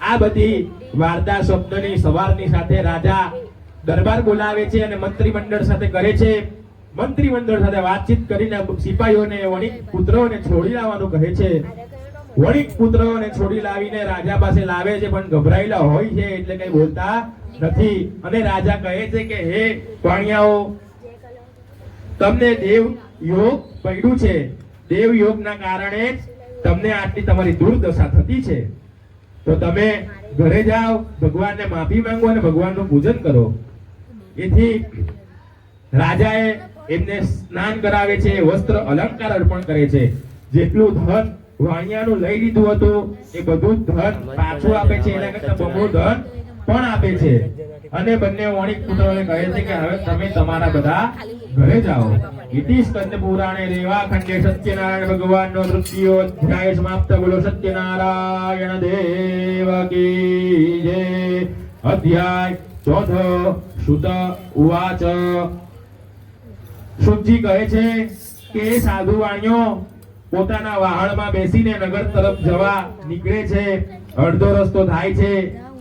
આ બધી વાર્તા સ્વપ્નની સવારની સાથે રાજા દરબાર બોલાવે છે અને મંત્રીમંડળ સાથે કરે છે. મંત્રીમંડળ સાથે વાતચીત કરીને સિપાહીઓને વણિક પુત્રોને છોડી લાવવાનું કહે છે. વણિક પુત્રોને છોડી લાવીને રાજા પાસે લાવે છે પણ ગભરાયેલા હોય છે એટલે કઈ બોલતા નથી અને રાજા કહે છે કે હે વાણિયાઓ તમને દેવ યોગ પડ્યું છે. દેવ યોગના કારણે તમને આટલી તમારી દુર્દશા થતી છે તો તમે ઘરે જાઓ, ભગવાનને માફી માંગો અને ભગવાનનું પૂજન કરો. એથી રાજાએ એમને સ્નાન કરાવે છે, વસ્ત્ર અલંકાર અર્પણ કરે છે. જેટલું ધન વાણિયાનું લઈ લીધું હતું એ બધું ધન પાછું આપે છે, એના કરતા બમણું ધન પણ આપે છે. અને બંને વણિક પુત્રોને કહે છે કે હવે તમે તમારા બધા ઘરે જાઓ. ઇતિ સ્કંદ પુરાણે રેવાખંડે સત્યનારાયણ ભગવાનનો તૃતીયો અધ્યાય સમાપ્ત. બોલો સત્યનારાયણ દેવ કી જય. અધ્યાય ચોથો. સુત ઉવાચ. શુકજી કહે છે કે સાધુ વાણિયો પોતાના વાહણમાં બેસીને નગર તરફ જવા નીકળે છે. અડધો રસ્તો થાય છે.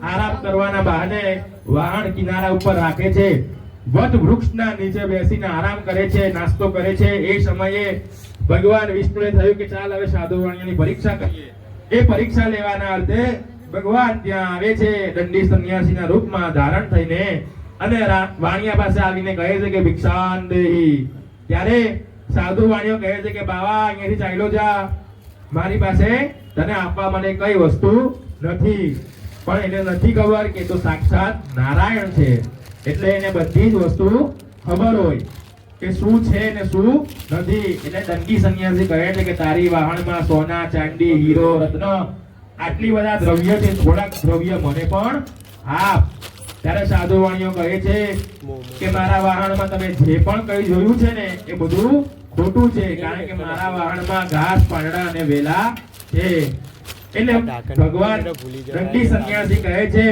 આરામ કરવાના બહાને વાહન કિનારા ઉપર રાખે છે. વટ વૃક્ષના નીચે બેસીને આરામ કરે છે, નાસ્તો કરે છે. એ સમયે ભગવાન વિષ્ણુએ થયું કે ચાલ હવે સાધુ વાણિયાની પરીક્ષા કરીએ. એ પરીક્ષા લેવાના અર્થે ભગવાન ત્યાં આવે છે દંડી સંન્યાસીના રૂપમાં ધારણ થઈને અને વાણિયા પાસે આવીને કહે છે કે ભિક્ષાન દેહી. ત્યારે સાધુ વાણિયો કહે છે કે બાવા અહીંયાથી ચાલ્યો જા, મારી પાસે તને આપવા માટે કઈ વસ્તુ નથી. પણ એને નથી ખબર કે તો સાક્ષાત નારાયણ છે, એટલે એને બધી જ વસ્તુ ખબર હોય કે શું છે ને શું નથી. એટલે દંડી સંન્યાસી કહે છે કે તારી વાહણમાં સોના, ચાંદી, હીરો, રત્ન આટલી બધા દ્રવ્ય છે, થોડાક દ્રવ્ય મને પણ આપ. ત્યારે સાધુ વાણિયો કહે છે કે મારા વાહણમાં તમે જે પણ કઈ જોયું છે ને એ બધું ખોટું છે, કારણ કે મારા વાહણમાં ઘાસ, પાંદડા અને વેલા છે. એટલે ભગવાન દંડી સંન્યાસી કહે છે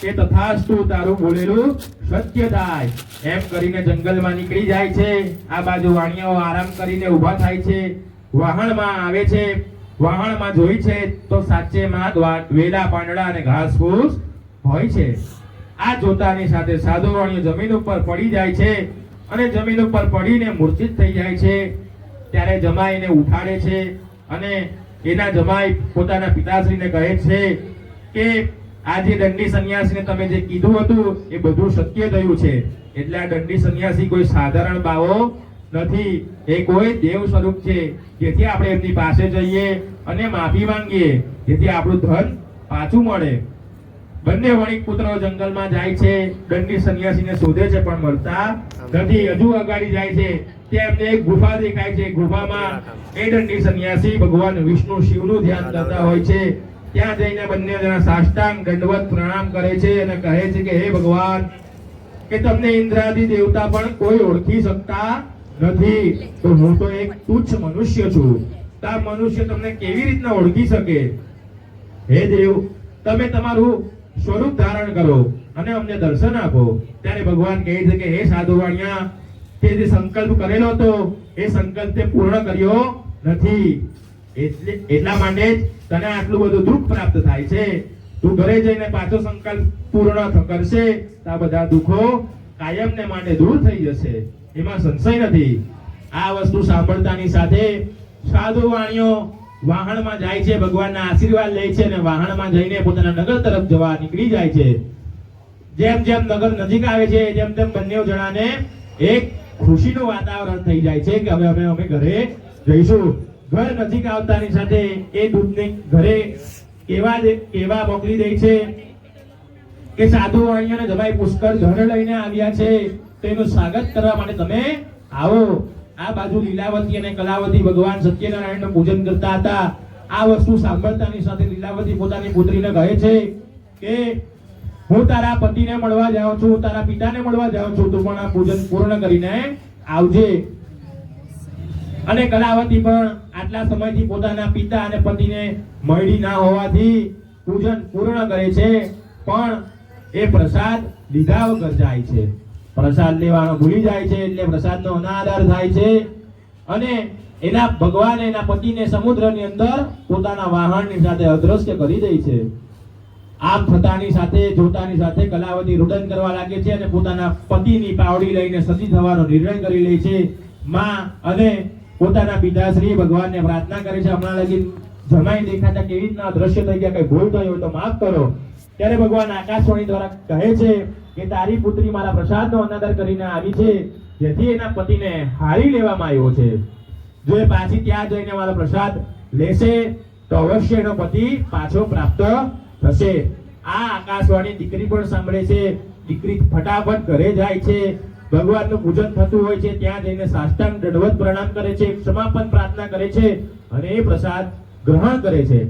કે તથાસ્તુ, તારું બોલેલું સત્ય થાય. એમ કરીને જંગલમાં નીકળી જાય છે. આ બાજુ વાણિયાઓ આરામ કરીને ઊભા થાય છે. વાહણમાં આવે છે. વાહણમાં જોઈ છે તો સાચેમાં વેલા, પાંદડા અને ઘાસ ફૂસ હોય છે. આ જોતાની સાથે સાધુ વાણિયો જમીન ઉપર પડી જાય છે અને જમીન ઉપર પડીને મૂર્છિત થઈ જાય છે. ત્યારે જમાઈને ઉઠાડે છે અને એના જમાઈ પોતાના પિતાશ્રીને કહે છે કે આજે દંડી સંન્યાસીને તમે જે કીધું હતું એ બધું સત્ય થયું છે. એટલે આ દંડી સંન્યાસી કોઈ સાધારણ બાવો નથી, એ કોઈ દેવ સ્વરૂપ છે. જેથી આપણે એમની પાસે જઈએ અને માફી માંગીએ, જેથી આપણું ધન પાછું મળે. બંને વણિક પુત્રો જંગલમાં જાય છે. દંડી સંન્યાસીને શોધે છે પણ મળતા નથી. હજુ અગાડી જાય છે ત્યાં એમને એક ગુફા દેખાય છે. ગુફામાં એ દંડી સંન્યાસી ભગવાન વિષ્ણુ શિવનું ધ્યાન કરતા હોય છે. ત્યાં જઈને બંને જણા સાષ્ટાંગ દંડવત પ્રણામ કરે છે અને કહે છે કે હે ભગવાન, કે તમને ઇન્દ્રાદિ દેવતા પણ કોઈ ઓળખી શકતા નથી, તો હું તો એક તુચ્છ મનુષ્ય છું. તો આ મનુષ્ય તમને કેવી રીતના ઓળખી શકે? હે દેવ, તમે તમારું સ્વરૂપ ધારણ કરો અને અમને દર્શન આપો. ત્યારે ભગવાન કહે છે કે હે સાધુ વાણિયા, તે જે સંકલ્પ કરેલો હતો એ સંકલ્પ તે પૂર્ણ કર્યો નથી, એટલા માટે જ તને આટલું બધું દુઃખ પ્રાપ્ત થાય છે. તું ઘરે જઈને પાછો સંકલ્પ પૂર્ણ કરશે તો આ બધા દુઃખો કાયમને માટે દૂર થઈ જશે, એમાં સંશય નથી. આ વસ્તુ સાંભળતાની સાથે સાધુ વાણિયો વાહણમાં જાય છે, ભગવાનના આશીર્વાદ લે છે અને વાહણમાં જઈને પોતાના નગર તરફ જવા નીકળી જાય છે. જેમ જેમ નગર નજીક આવે છે તેમ તેમ બંને જણાને એક ખુશીનું વાતાવરણ થઈ જાય છે કે હવે અમે ઘરે જઈશું. ઘર નજીક આવતાની સાથે એ દૂધને ઘરે કેવા મોકલી દે છે કે સાધુ વાણિયાને જમાઈ પુષ્કળ ધન લઈને આવ્યા છે, તેનું સ્વાગત કરવા માટે તમે આવો. આ બાજુ લીલાવતી અને કલાવતી ભગવાન સત્યનારાયણનું પૂજન કરતા હતા. આ વસ્તુ સાંભળતાની સાથે લીલાવતી પોતાની પુત્રીને કહે છે કે હું તારા પતિને મળવા જાઉં છું, તારા પિતાને મળવા જાઉં છું, તું પણ આ પૂજન પૂર્ણ કરીને આવજે. અને કલાવતી પણ આટલા સમયથી પોતાના પિતા અને પતિને મળી ના હોવાથી પૂજન પૂર્ણ કરે છે, પણ એ પ્રસાદ લીધા વગર જાય છે. પ્રસાદ લેવાનો ભૂલી જાય છે એટલે પ્રસાદનો અનાદર થાય છે અને એના ભગવાન એના પતિને સમુદ્રની અંદર પોતાના વાહનની સાથે અદ્રશ્ય કરી દે છે. આમ થતાની સાથે જોતાની સાથે કલાવતી રુદન કરવા લાગે છે અને પોતાના પતિની પાવડી લઈને સતી થવાનો નિર્ણય કરી લે છે. માં અને પોતાના પિતાશ્રી ભગવાનને પ્રાર્થના કરે છે, હમણાં લગી જમાઈ દેખાતા કેવી રીતના દ્રશ્ય થઈ ગયા, કઈ ભૂલ થઈ હોય તો માફ કરો. ત્યારે ભગવાન આકાશવાણી દ્વારા કહે છે કે તારી પુત્રી મારા પ્રસાદનો અનાદર કરીને આવી છે, જેથી એના પતિને હારી લેવામાં આવ્યો છે. જો એ પાછી ત્યાં જઈને મારો પ્રસાદ લેશે તો અવશ્ય એનો પતિ પાછો પ્રાપ્ત થશે. આ આકાશવાણી દીકરી પણ સાંભળે છે. દીકરી ફટાફટ ઘરે જાય છે. ભગવાનનું પૂજન થતું હોય છે, ત્યાં જઈને સાષ્ટાંગ દંડવત પ્રણામ કરે છે, ક્ષમાપન પ્રાર્થના કરે છે અને એ પ્રસાદ ગ્રહણ કરે છે.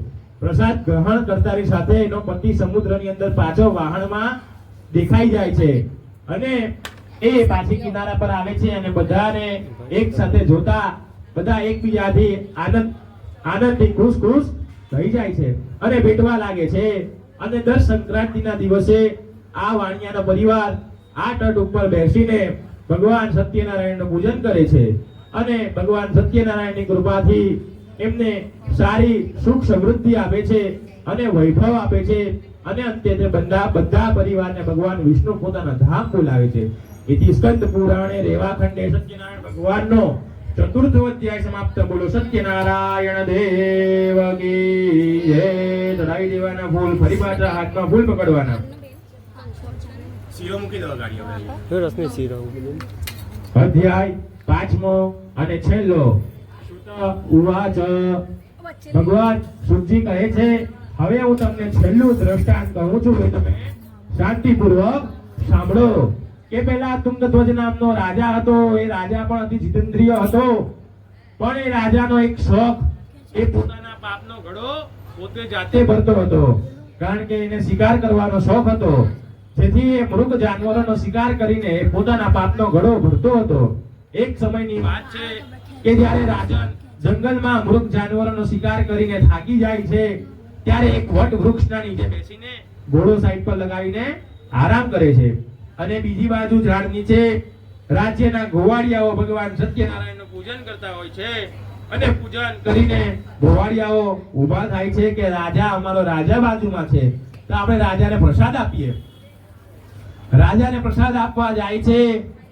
પ્રસાદ ગ્રહણ કરતાની સાથે એનો પતિ સમુદ્રની અંદર પાછો વાહણમાં દેખાઈ જાય છે અને એ પાછી કિનારા પર આવે છે અને બધાને એક સાથે જોતા બધા એકબીજાથી આનંદથી ખુશ થઈ જાય છે અને ભેટવા લાગે છે. અને દર સંક્રાંતિના દિવસે આ વાણિયાનો પરિવાર આ તટ ઉપર બેસીને ભગવાન સત્યનારાયણનું પૂજન કરે છે અને ભગવાન સત્યનારાયણની કૃપાથી એમને સારી સુખ સમૃદ્ધિ આપે છે અને વૈભવ આપે છે અને અંતે તે બધા પરિવારને ભગવાન વિષ્ણુ પોતાના ધામ બોલાવે છે. ઇતિ સ્કંદ પુરાણે રેવાખંડે સત્યનારાયણ ભગવાનનો ચતુર્થ અધ્યાય સમાપ્ત. બોલો સત્યનારાયણ દેવ કી જય. ચડાવી દેવાના ફૂલ, ફરી પાછા હાથમાં ફૂલ પકડવાના. શીરો મૂકી દો ગાડીઓ ભાઈ. તો રસને શીરો બોલું. અધ્યાય પાંચમો અને છેલ્લો. સુત ઉવાચ. ભગવાન સુખજી કહે છે, હવે હું તમને છેલ્લું દ્રષ્ટાંત કહું છું, એ તમે શાંતિપૂર્વક સાંભળો. કે પેલા તુંગધ્વજ નામનો રાજા હતો. એ રાજા પણ અતિ જીતેન્દ્રિય હતો, પણ એ રાજાનો એક શોખ, એ પોતાના પાપનો ઘડો પોતે જાતે ભરતો હતો, કારણ કે એને શિકાર કરવાનો શોખ હતો. જેથી એ મૃગ જાનવરોનો શિકાર કરીને પોતાના પાપનો ઘડો ભરતો હતો. એક સમયની વાત છે કે જ્યારે રાજા જંગલમાં મૃગ જાનવરોનો શિકાર કરીને થાકી જાય છે, ત્યારે એક વટ વૃક્ષના નીચે બેસીને ઘોડો સાઈડ પર લગાવીને આરામ કરે છે અને બીજી બાજુ ઝાડ નીચે રાજ્યના ગોવાળિયાઓ ભગવાન સત્યનારાયણનું પૂજન કરતા હોય છે અને પૂજન કરીને ગોવાળિયાઓ ઊભા થાય છે કે રાજા, અમારો રાજા બાજુમાં છે, તો આપણે રાજાને પ્રસાદ આપીએ. રાજાને પ્રસાદ આપવા જાય છે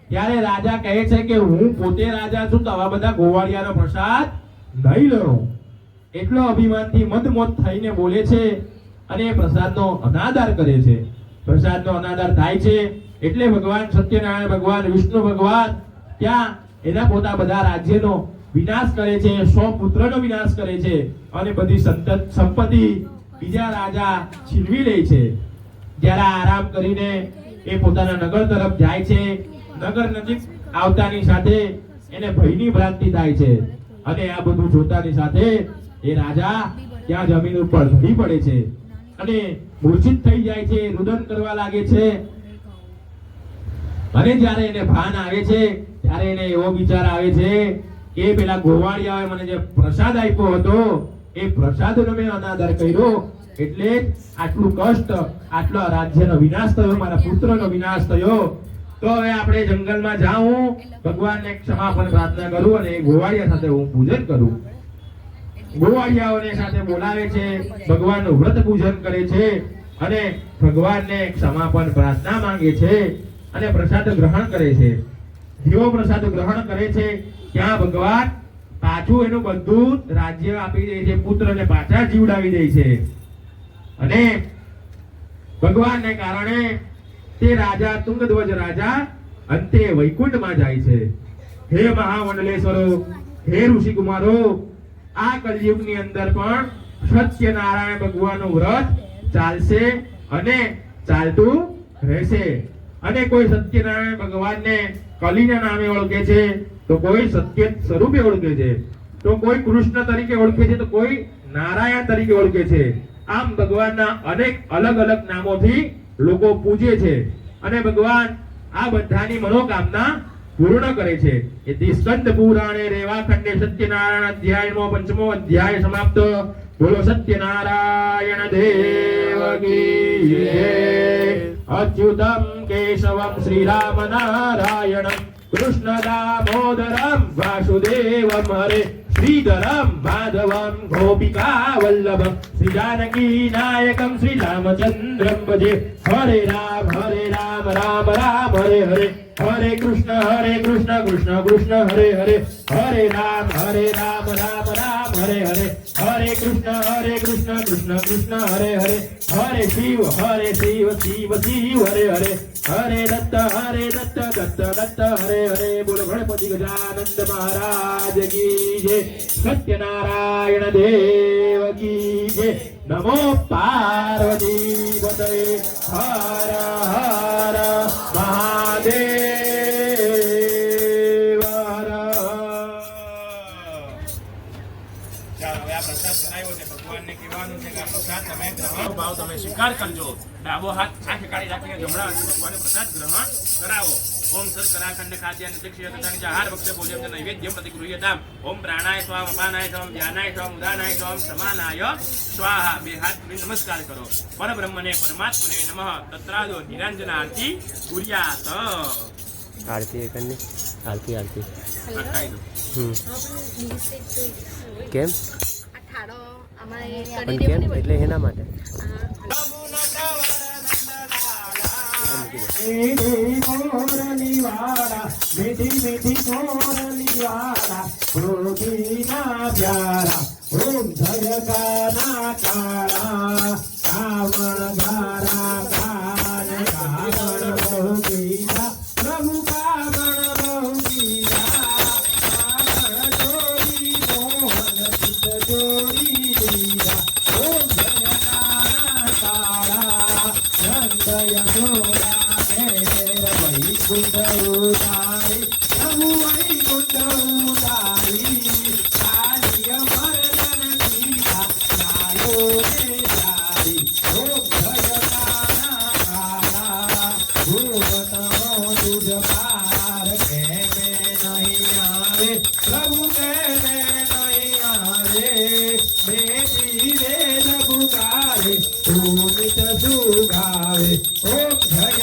ત્યારે રાજા કહે છે કે હું પોતે રાજા છું, તો આવા બધા ગોવાળિયાનો પ્રસાદ નહીં લઉં. એટલો અભિમાનથી મદમોદ થઈને બોલે છે અને એ પ્રસાદનો અનાદર કરે છે. પ્રસાદનો અનાદર થાય છે એટલે ભગવાન સત્યનારાયણ ભગવાન વિષ્ણુ ભગવાન ત્યાં એના પોતા બધા રાજ્યનો વિનાશ કરે છે, 100 પુત્રનો વિનાશ કરે છે અને બધી સંપત્તિ બીજા રાજા છીનવી લે છે. જ્યારે આરામ કરીને એ પોતાના નગર તરફ જાય છે. નગર નજીક આવતાની સાથે એને ભયની ભ્રાંતિ થાય છે અને આ બધું જોતાની સાથે એ રાજા ત્યાં જમીન ઉપર ઢળી પડે છે અને મૂર્છિત થઈ જાય છે, રુદન કરવા લાગે છે. અને જ્યારે એને ભાન આવે છે ત્યારે એને એવો વિચાર આવે છે કે પેલા ગોવાળિયાએ મને જે પ્રસાદ આપ્યો હતો એ પ્રસાદનો મેં અનાદર કર્યો, એટલે આટલું કષ્ટ, આટલો રાજ્યનો વિનાશ થયો, મારા પુત્રનો વિનાશ થયો. તો હવે આપણે જંગલમાં જાઉં, ભગવાનને ક્ષમાપન પ્રાર્થના કરું અને ગોવાળિયા સાથે હું પૂજન કરું. ગોવાળિયાઓને સાથે બોલાવે છે, ભગવાનનું વ્રત પૂજન કરે છે અને ભગવાનને ક્ષમાપન પ્રાર્થના માંગે છે અને પ્રસાદ ગ્રહણ કરે છે. જેવો પ્રસાદ ગ્રહણ કરે છે ત્યાં ભગવાન પાછું એનું બધું રાજ્ય આપી દે છે, પુત્રને પાછા જીવડાવી દે છે અને ભગવાનને કારણે તે રાજા તુંગધ્વજ રાજા અંતે વૈકુંઠમાં જાય છે. હે મહામંડલેશ્વરો, હે ઋષિકુમારો, આ કલયુગની અંદર પણ સત્યનારાયણ ભગવાનનું વ્રત ચાલશે અને ચાલતું રહેશે. અને કોઈ સત્યનારાયણ ભગવાનને કલીના નામે ઓળખે છે, તો કોઈ સત્ય સ્વરૂપે ઓળખે છે, તો કોઈ કૃષ્ણ તરીકે ઓળખે છે, તો કોઈ નારાયણ તરીકે ઓળખે છે. આમ ભગવાનના અનેક અલગ અલગ નામોથી લોકો પૂજે છે અને ભગવાન આ બધાની મનોકામના પૂર્ણ કરે છે. ઇતિ સ્કંદ પુરાણે રેવાખંડે સત્યનારાયણ અધ્યાયનો 5મો અધ્યાય સમાપ્ત. બોલો સત્યનારાયણ દેવ કી જય. અચ્યુતમ કેશવમ શ્રીરામ નારાયણમ કૃષ્ણ દામોદરમ વાસુદેવમ હરે શ્રીધરમ માધવમ ગોપિકા વલ્લભમ શ્રી જાનકી નાયકમ શ્રી રામચંદ્રમ ભજે. હરે રામ રામ રામ હરે હરે, હરે કૃષ્ણ કૃષ્ણ કૃષ્ણ હરે હરે, હરે રામ રામ રામ હરે હરે, હરે कृष्ण कृष्ण कृष्ण हरे हरे हरे शिव शिव शिव हरे हरे हरे दत्त दत्त दत्त हरे हरे बोलो गणपति गजानंद महाराज की जय सत्यनारायण देव की जय नमो पार्वती पतये हर हर महादेव हर ચાલો હવે આ પ્રસાદ કરાવ્યો છે ભગવાનને કહેવાનું છે કે આ પ્રસાદ તમે ગ્રહણ ભાવ તમે સ્વીકાર કરજો ડાબો હાથ આંખ કાઢી રાખીને જમણા હાથે ભગવાનને પ્રસાદ ગ્રહણ કરાવો ઓમ સર્કરાખંડ ખાદ્ય નિત્યક્ષીય તથા નિજાહાર ભક્તે ભોજન નૈવેદ્યમ પ્રતિગૃહ્યતામ ઓમ પ્રાણાય સ્વામ અપાનાય સ્વામ ધ્યાનાય સ્વામ ઉદાનાય સ્વામ સમાનાય સ્વાહા બે હાથ નમસ્કાર કરો પરબ્રહ્મને પરમાત્મને નમઃ તત્રાદો નિરંજનાર્થી કુર્યાત આરતી એકની આરતી આરતી અટકાઈ દો કેમ આ ઠાડો અમારે પણ કેમ એટલે એના માટે मीठी मीठी मोरली वाला गोपीना प्यारा ओम जय गाना काला कावण धारा कान कावण बहु गीता प्रभु कावण बहु गीता कावण जोड़ी मोहन चित जोड़ी दीदा ओम जय गाना काला नंद यशोदा वैकुंठ उदारी प्रभु वैकुंठ उदारी कालिय मर्दन सीता लालो ने जारी ओम जय गाना काला भूवतों तुझ पार के में नहीं आवे प्रभु के में नहीं आवे बेटी वेद पुकारे तू नित सुगावे ओम जय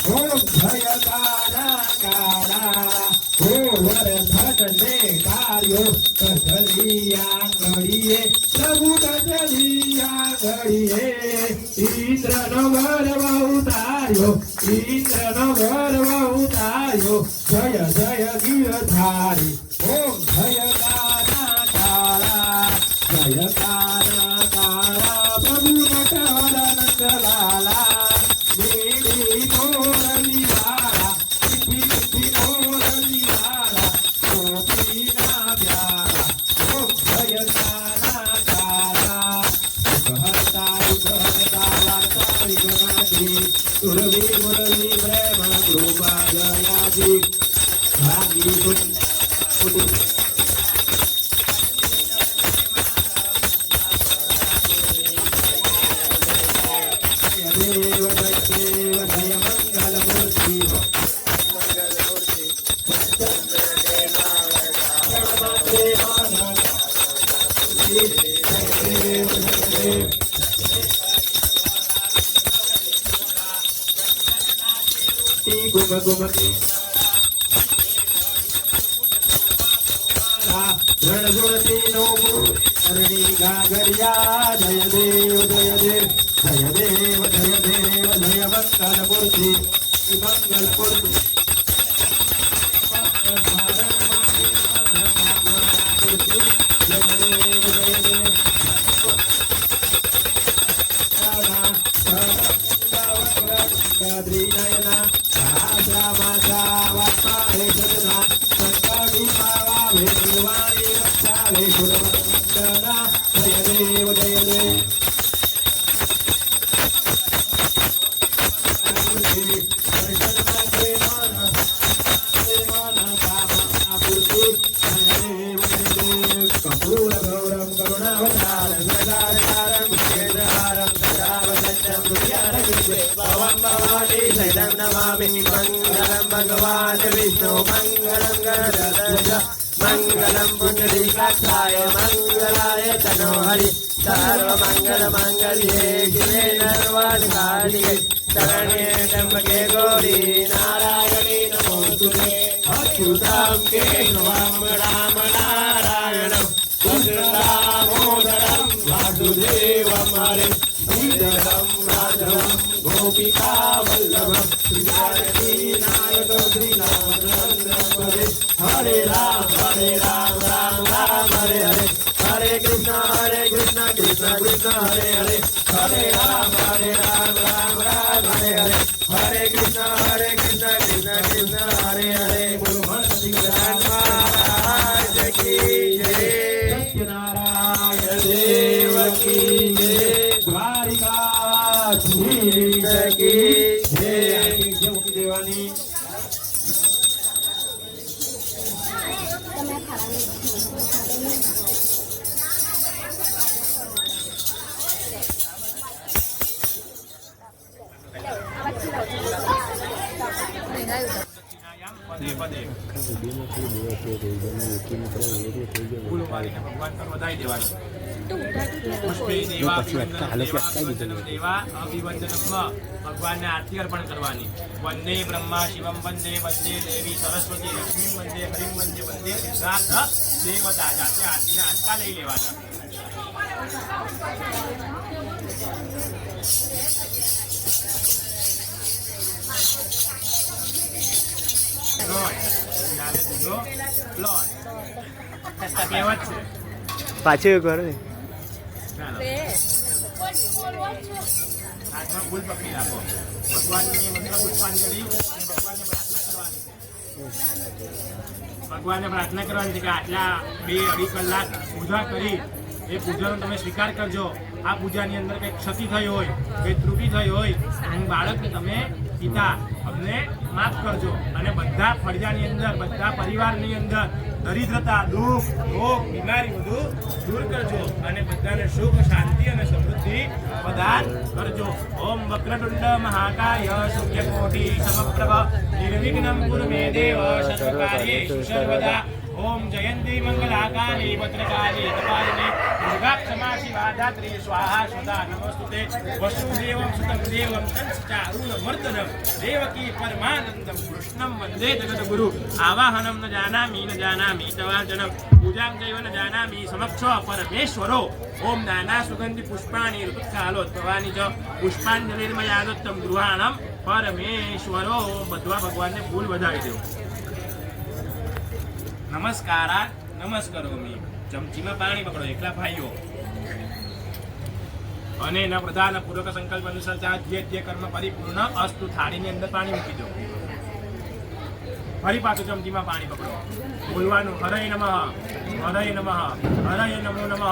ओम जय गाना काला ओ वर्धन ने कार्यो कसलिया घड़िए प्रभु कसलिया घड़िए इंद्र नो गर्व उतार्यो इंद्र नो गर्व उतार्यो जय जय गिरधारी ओम जय गाना काला प्रभु नटवरनंद लाला मुरली मुरली प्रेम कृपा जयाजी भागी देव जय मंगल मूर्ति गुम गुमती रणगुणती नोमु अरणी गागरिया जय देव जय देव जय देव जय देव जय मंगल मूर्ति मंगल मूर्ति मंगलम भगवान विष्णु मंगलम गणधर मंगलम पुंडरीकाक्षाय मंगलाय तनोहरि सर्वमंगल मंगल्ये शिवे सर्वाधिकारिणे शरण्ये त्र्यंबके गौरी नारायणी नमोस्तुते। અચ્યુતમ કેશવમ રામ નારાયણમ દામોદરમ વાસુદેવમ હરે શ્રીધરમ રાઘવમ ગોપિકા વલ્લભમ શ્રી નાયક શ્રી રામચંદ્ર હરે હરે રામ રામ રામ હરે હરે હરે કૃષ્ણ કૃષ્ણ કૃષ્ણ હરે હરે હરે રામ રામ હરે હરે હરે કૃષ્ણ કૃષ્ણ કૃષ્ણ હરે હરે બોલો ગણપતિ મહારાજ કી જય સત્યનારાયણ દેવ કી જય દ્વારિકાધીશ કી જય જય મૂકી દેવાની તમે પદે પદે ફૂલ મારીને ભગવાન પર વધાઈ દેવાનું પુષ્પે દેવા અભિવંદનમ દેવા અભિવંદનમ ભગવાનને આરતી અર્પણ કરવાની વંદે બ્રહ્મા શિવમ વંદે વંદે દેવી સરસ્વતી લક્ષ્મી વંદે હરિમ વંદે વંદે સિદ્ધાર્થ દેવતા જાતે આરતીના આંચકા લઈ લેવાના પાછું એક વાર હાથમાં ફૂલ પકડી રાખો ભગવાનની મંત્ર પુષ્પાંજલિ ભગવાનને પ્રાર્થના કરવાની છે કે આટલા 2-2.5 કલાક પૂજા કરી એ પૂજાનો તમે સ્વીકાર કરજો આ પૂજાની અંદર કંઈક ક્ષતિ થઈ હોય કંઈ ત્રુટિ થઈ હોય હું બાળકને તમે પિતા અમને માફ કરજો અને બધા ફળિયાની અંદર બધા પરિવારની અંદર દરિદ્રતા દુઃખ રોગ બીમારી બધું દૂર કરજો અને બધાને સુખ શાંતિ અને સમૃદ્ધિ પ્રદાન કરજો ઓમ વક્રતુંડ મહાકાય સૂર્યકોટિ સમપ્રભ નિર્વિઘ્નમ કુરુ મે દેવ સર્વકાર્યેષુ સર્વદા ઓમ જયંતી મંગલાકાલી ભદ્રકાલી કપાલિની દુર્ગા ક્ષમા શિવા ધાત્રી સ્વાહા સુધા નમસ્તુતે વસુદેવમ સુતં દેવમ કંસચારુણ મર્દનમ દેવકી પરમાનંદમ કૃષ્ણમ વંદે જગદગુરુ આવાહનમ ન જાનામિ તવાર્જનમ પૂજાં ચૈવ ન જાનામિ સમક્ષ પરમેશ્વરો ઓમ નાના સુગંધિ પુષ્પાણિ ઋતુકાલોદ્ભવાનિ ચ પુષ્પાંજલિર્મયા દત્તમ ગૃહાણમ પરમેશ્વરો બધા ભગવાનને ફૂલ વધાવી દેવું નમસ્કારા નમસ્કારોમી ચમચીમાં પાણી પકડો એકલા ભાઈઓ અને એના પ્રધાન પૂર્વક સંકલ્પ અનુસાર જે કર્મ પરિપૂર્ણ અસ્તુ થાળીની અંદર પાણી મૂકી દો ફરી પાછું ચમચીમાં પાણી પકડો બોલવાનું હરય નમઃ હરય નમઃ હરય નમો નમઃ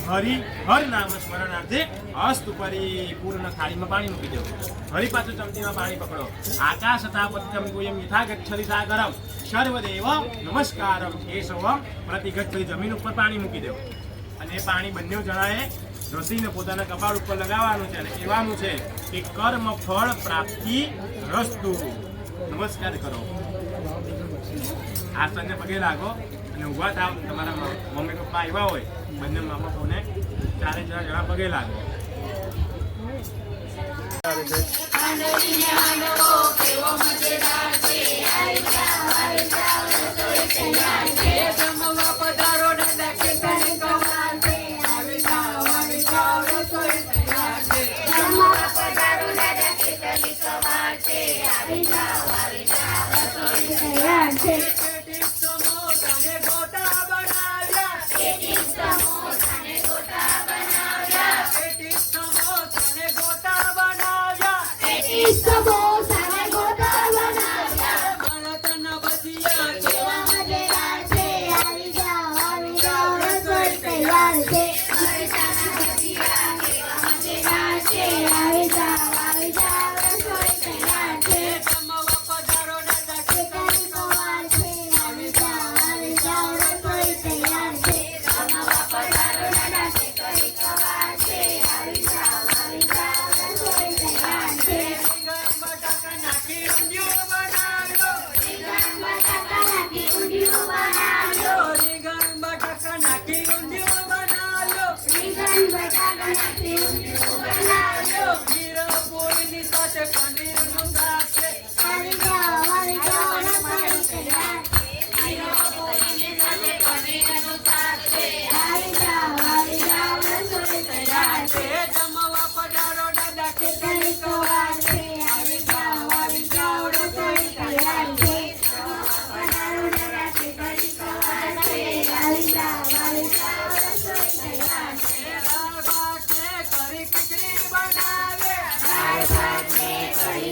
હરિ હર નામ સ્મરણાર્થે અસ્તુ પરિપૂર્ણ થાળીમાં પાણી મૂકી દો ફરી પાછું ચમચીમાં પાણી પકડો આકાશ તાપત્યમ ગુયમ યથા ગચ્છતિ સાગરમ સર્વદેવ નમસ્કારમ કેશવમ પ્રતિગચ્છતિ જમીન ઉપર પાણી મૂકી દો અને એ પાણી બંને જણાએ રસીને પોતાના કપાળ ઉપર લગાવવાનું છે અને કહેવાનું છે કે કર્મ ફળ પ્રાપ્તિ રસ્તુ નમસ્કાર કરો આસનને પગે લાગો અને ઊભા થાવ તમારા મમ્મી પપ્પા આવ્યા હોય બંને મા બાપોને ચારે જણા પગે લાગો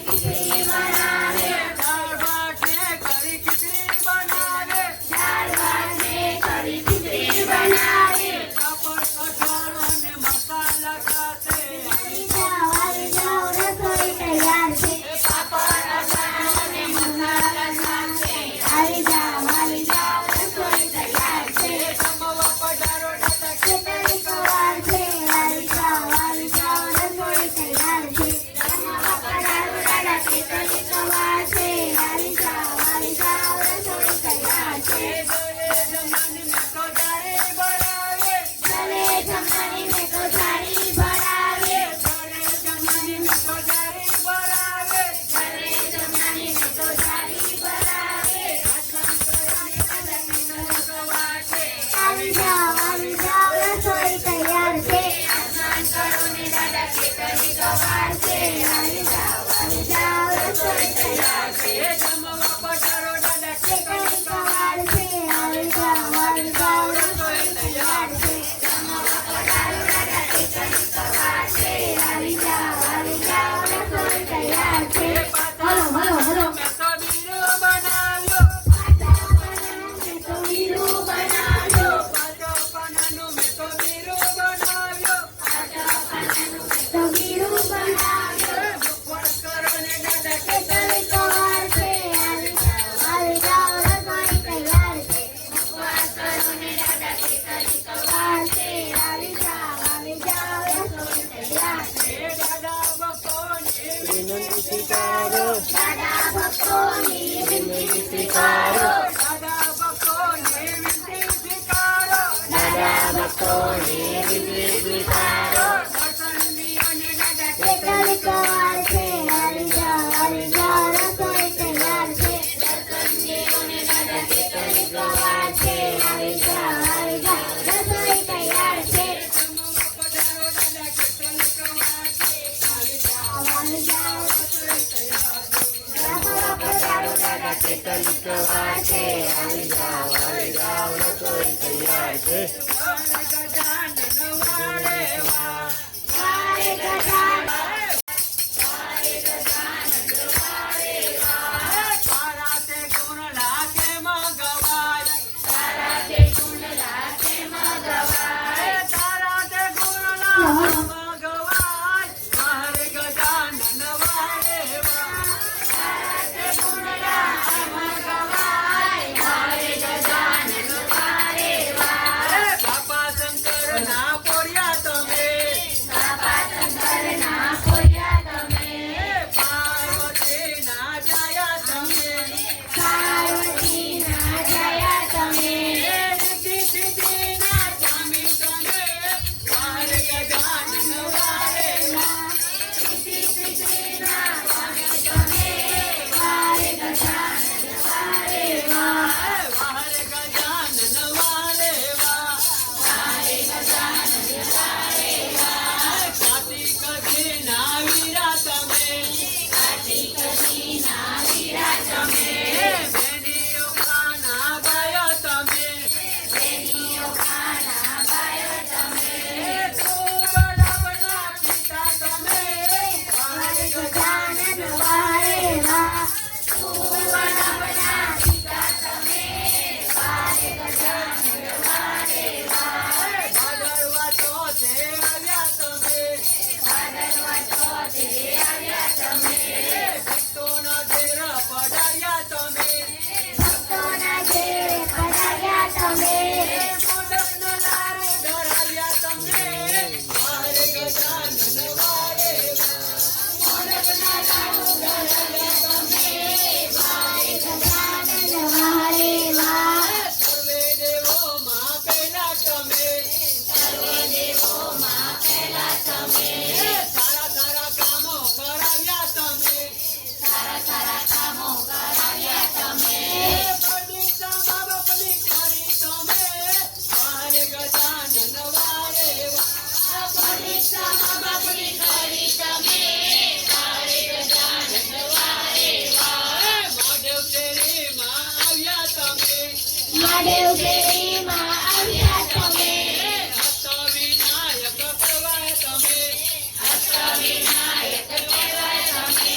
ખીચડી બનાવે દાળ ભાત ને કઢી ખીચડી બનાવે દાળ ભાત ને કઢી ખીચડી બનાવે પાપડ કઠોળ અને મસાલા સાથે આવી જાઓ રસોઈ તૈયાર છે પાપડ અથાણું અને મસાલા સાથે આવી જાઓ રસોઈ તૈયાર છે જમવા પધારો દાદા ખેતરી સવાર છે આવી જાઓ રસોઈ તૈયાર છે જમવા પધારો દાદા ખેતરી સવાર છે આવી જાઓ રસોઈ તૈયાર છે જમવાની મેં તો જારી બનાવે ચલે જમવાની મેં તો થાળી ભરાવે ઘરે જમવાની મેં તો જારી બનાવે ચલે જમવાની મેં તો થાળી ભરાવે આવી જાઓ રસોઈ તૈયાર છે સ્નાન કરો ને દાદા ખેતરી સવાર છે આવી જાઓ રસોઈ તૈયાર છે જમવા પધારો દાદા ખેતરી સવાર છે આવી જાઓ રસોઈ તૈયાર છે જમવા પધારો દાદા ખેતરી સવાર છે આવી જાઓ રસોઈ તૈયાર છે હલો મેં તો બીરો બનાવ્યો મેં તો હીરું બનાવ્યો પાટો પાનાનું મેં તો બીરો બનાવ્યો તો હીરું બનાવ્યો ઉપવાસ કરો ને દાદા ખેતરી સવાર છે આવી જાઓ રસોઈ તૈયાર છે ઉપવાસ કરો ને દાદા ખેતરી સવાર છે આવી જાઓ રસોઈ તૈયાર છે દાદા ભક્તોની વિનંતી સ્વીકારો દાદા ભક્તોની વિનંતી સ્વીકારો દાદા ભક્તોની વિનંતી સ્વીકારો દાદા ભક્તોની વિનંતી સ્વીકારો દર્શન દિયોને દાદા ખેતરી સવાર છે આવી જાઓ રસોઈ તૈયાર છે દર્શન દેવો ને દાદા ખેતરી સવાર છે આવી જાઓ રસોઈ તૈયાર છે પધારો દાદા ખેતરી સવાર છે આવી જાઓ રસોઈ તૈયાર છે જમવા પધારો દાદા ખેતરી સવાર છે આવી જાઓ રસોઈ તૈયાર છે ગજાનન વાળે વા વારે ગજાનન તારા તે ગુણ લાગે મગવાય તારા તે ગુણ લાગે મગવાય તારા તે ગુણ લાગે મગવાય મારે ગજાનન વાળે વા તારા તે ગુણ લાગે મગવાય મારે ગજાનન વારે વા બાપા શંકર ના પોર્યા તમે બાપા શંકર ના ખોયા તમે પાર્વતી ના જાયા તમે પાર્વતી ના જયા તમે સિદ્ધિ સિદ્ધિ ના સ્વામી તમે મારે ગજાનન વાળે વા સિદ્ધિ સિદ્ધિ ના સ્વામી તમે વારે ગજાનન વારે વા મારે ગજાનન વાળે વા વારે ગજાનન વારે વા કાર્તિક દીના વીરા તમે કાર્તિક દીના વીરા તમે બેનીઓ કાના ગાયો તમે બેનીઓ ખાના ગાયો તમે તું બળવના પિતા તમે વારે ગજાનન વારે વા તું બનાવના પિતા તમે વારે ગજાનન વારે વા ભાદરવા ચોથે આવ્યા તમે ભાદરવા ચોથે આવ્યા તમે ભક્તોના ઘેર પધાર્યા તમે ભક્તોના ઘેર પધાર્યા તમે મોદકનો લાડુ ધરાવ્યા તમે મારે ગજાનન વાળે વા મોદકના લાડુ ધરાવ્યા તમે વારે ગજાનન વારે વા સર્વે દેવોમાં પહેલા તમે સર્વ દેવોમાં પહેલા તમે સારા સારા કામો કરાવ્યા તમે સારા સારા કામો કરાવ્યા તમે પરીક્ષા મા બાપની કરી તમે મારે ગજાનન વાળે વા પરીક્ષા મા બાપની કરી તમે વારે ગજાનન વારે વા મહાદેવ શેરીમાં આવ્યા તમે મહાદેવ દેવીમાં આવ્યા તમે અષ્ટવિનાયક કહેવાય તમે અષ્ટવિનાયક કહેવાય તમે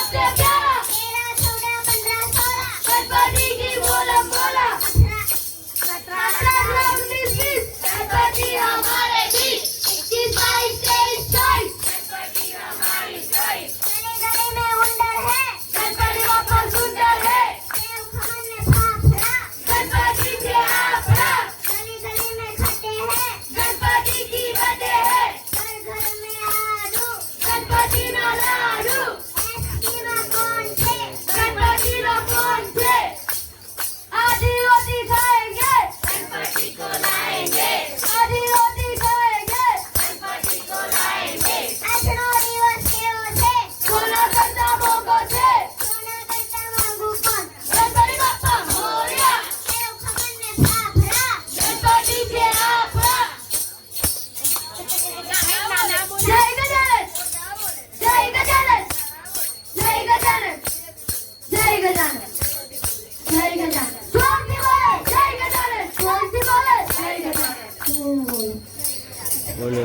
आपसे प्यारा 13, 14, 15, 16 गणपति की बोलो बोलो 17, 18, 19, 20 गणपति हमारे बीच 21, 22, 23, 24 गणपति हमारी चॉइस गली गली में हुंडर है गणपति बाप्पा सुंदर है खमन में फाफड़ा गणपति के आपड़ा गली गली में खटे हैं गणपति की बर्थडे है घर घर में आलू गणपति ना लाडू एक्टिवा कौन थे गणपति ना कौन थे आधी रोटी खाएंगे गणपति को लाएंगे आधी रोटी खाएंगे गणपति को लाएंगे आठनो दिवस केવો છે કોના કરતા મોંઘો છે કોના કરતા મોંઘું કોણ ગણપતિ બાપ્પા મોરયા કેવ ખમન ને ફાફડા ગણપતિ કે આપડા જય ગજાનન જય ગજાનન જય ગજાનન જય ગજાનન જય ગજાનન જોરથી બોલે જય ગજાનન જોરથી બોલે જય ગજાનન બોલો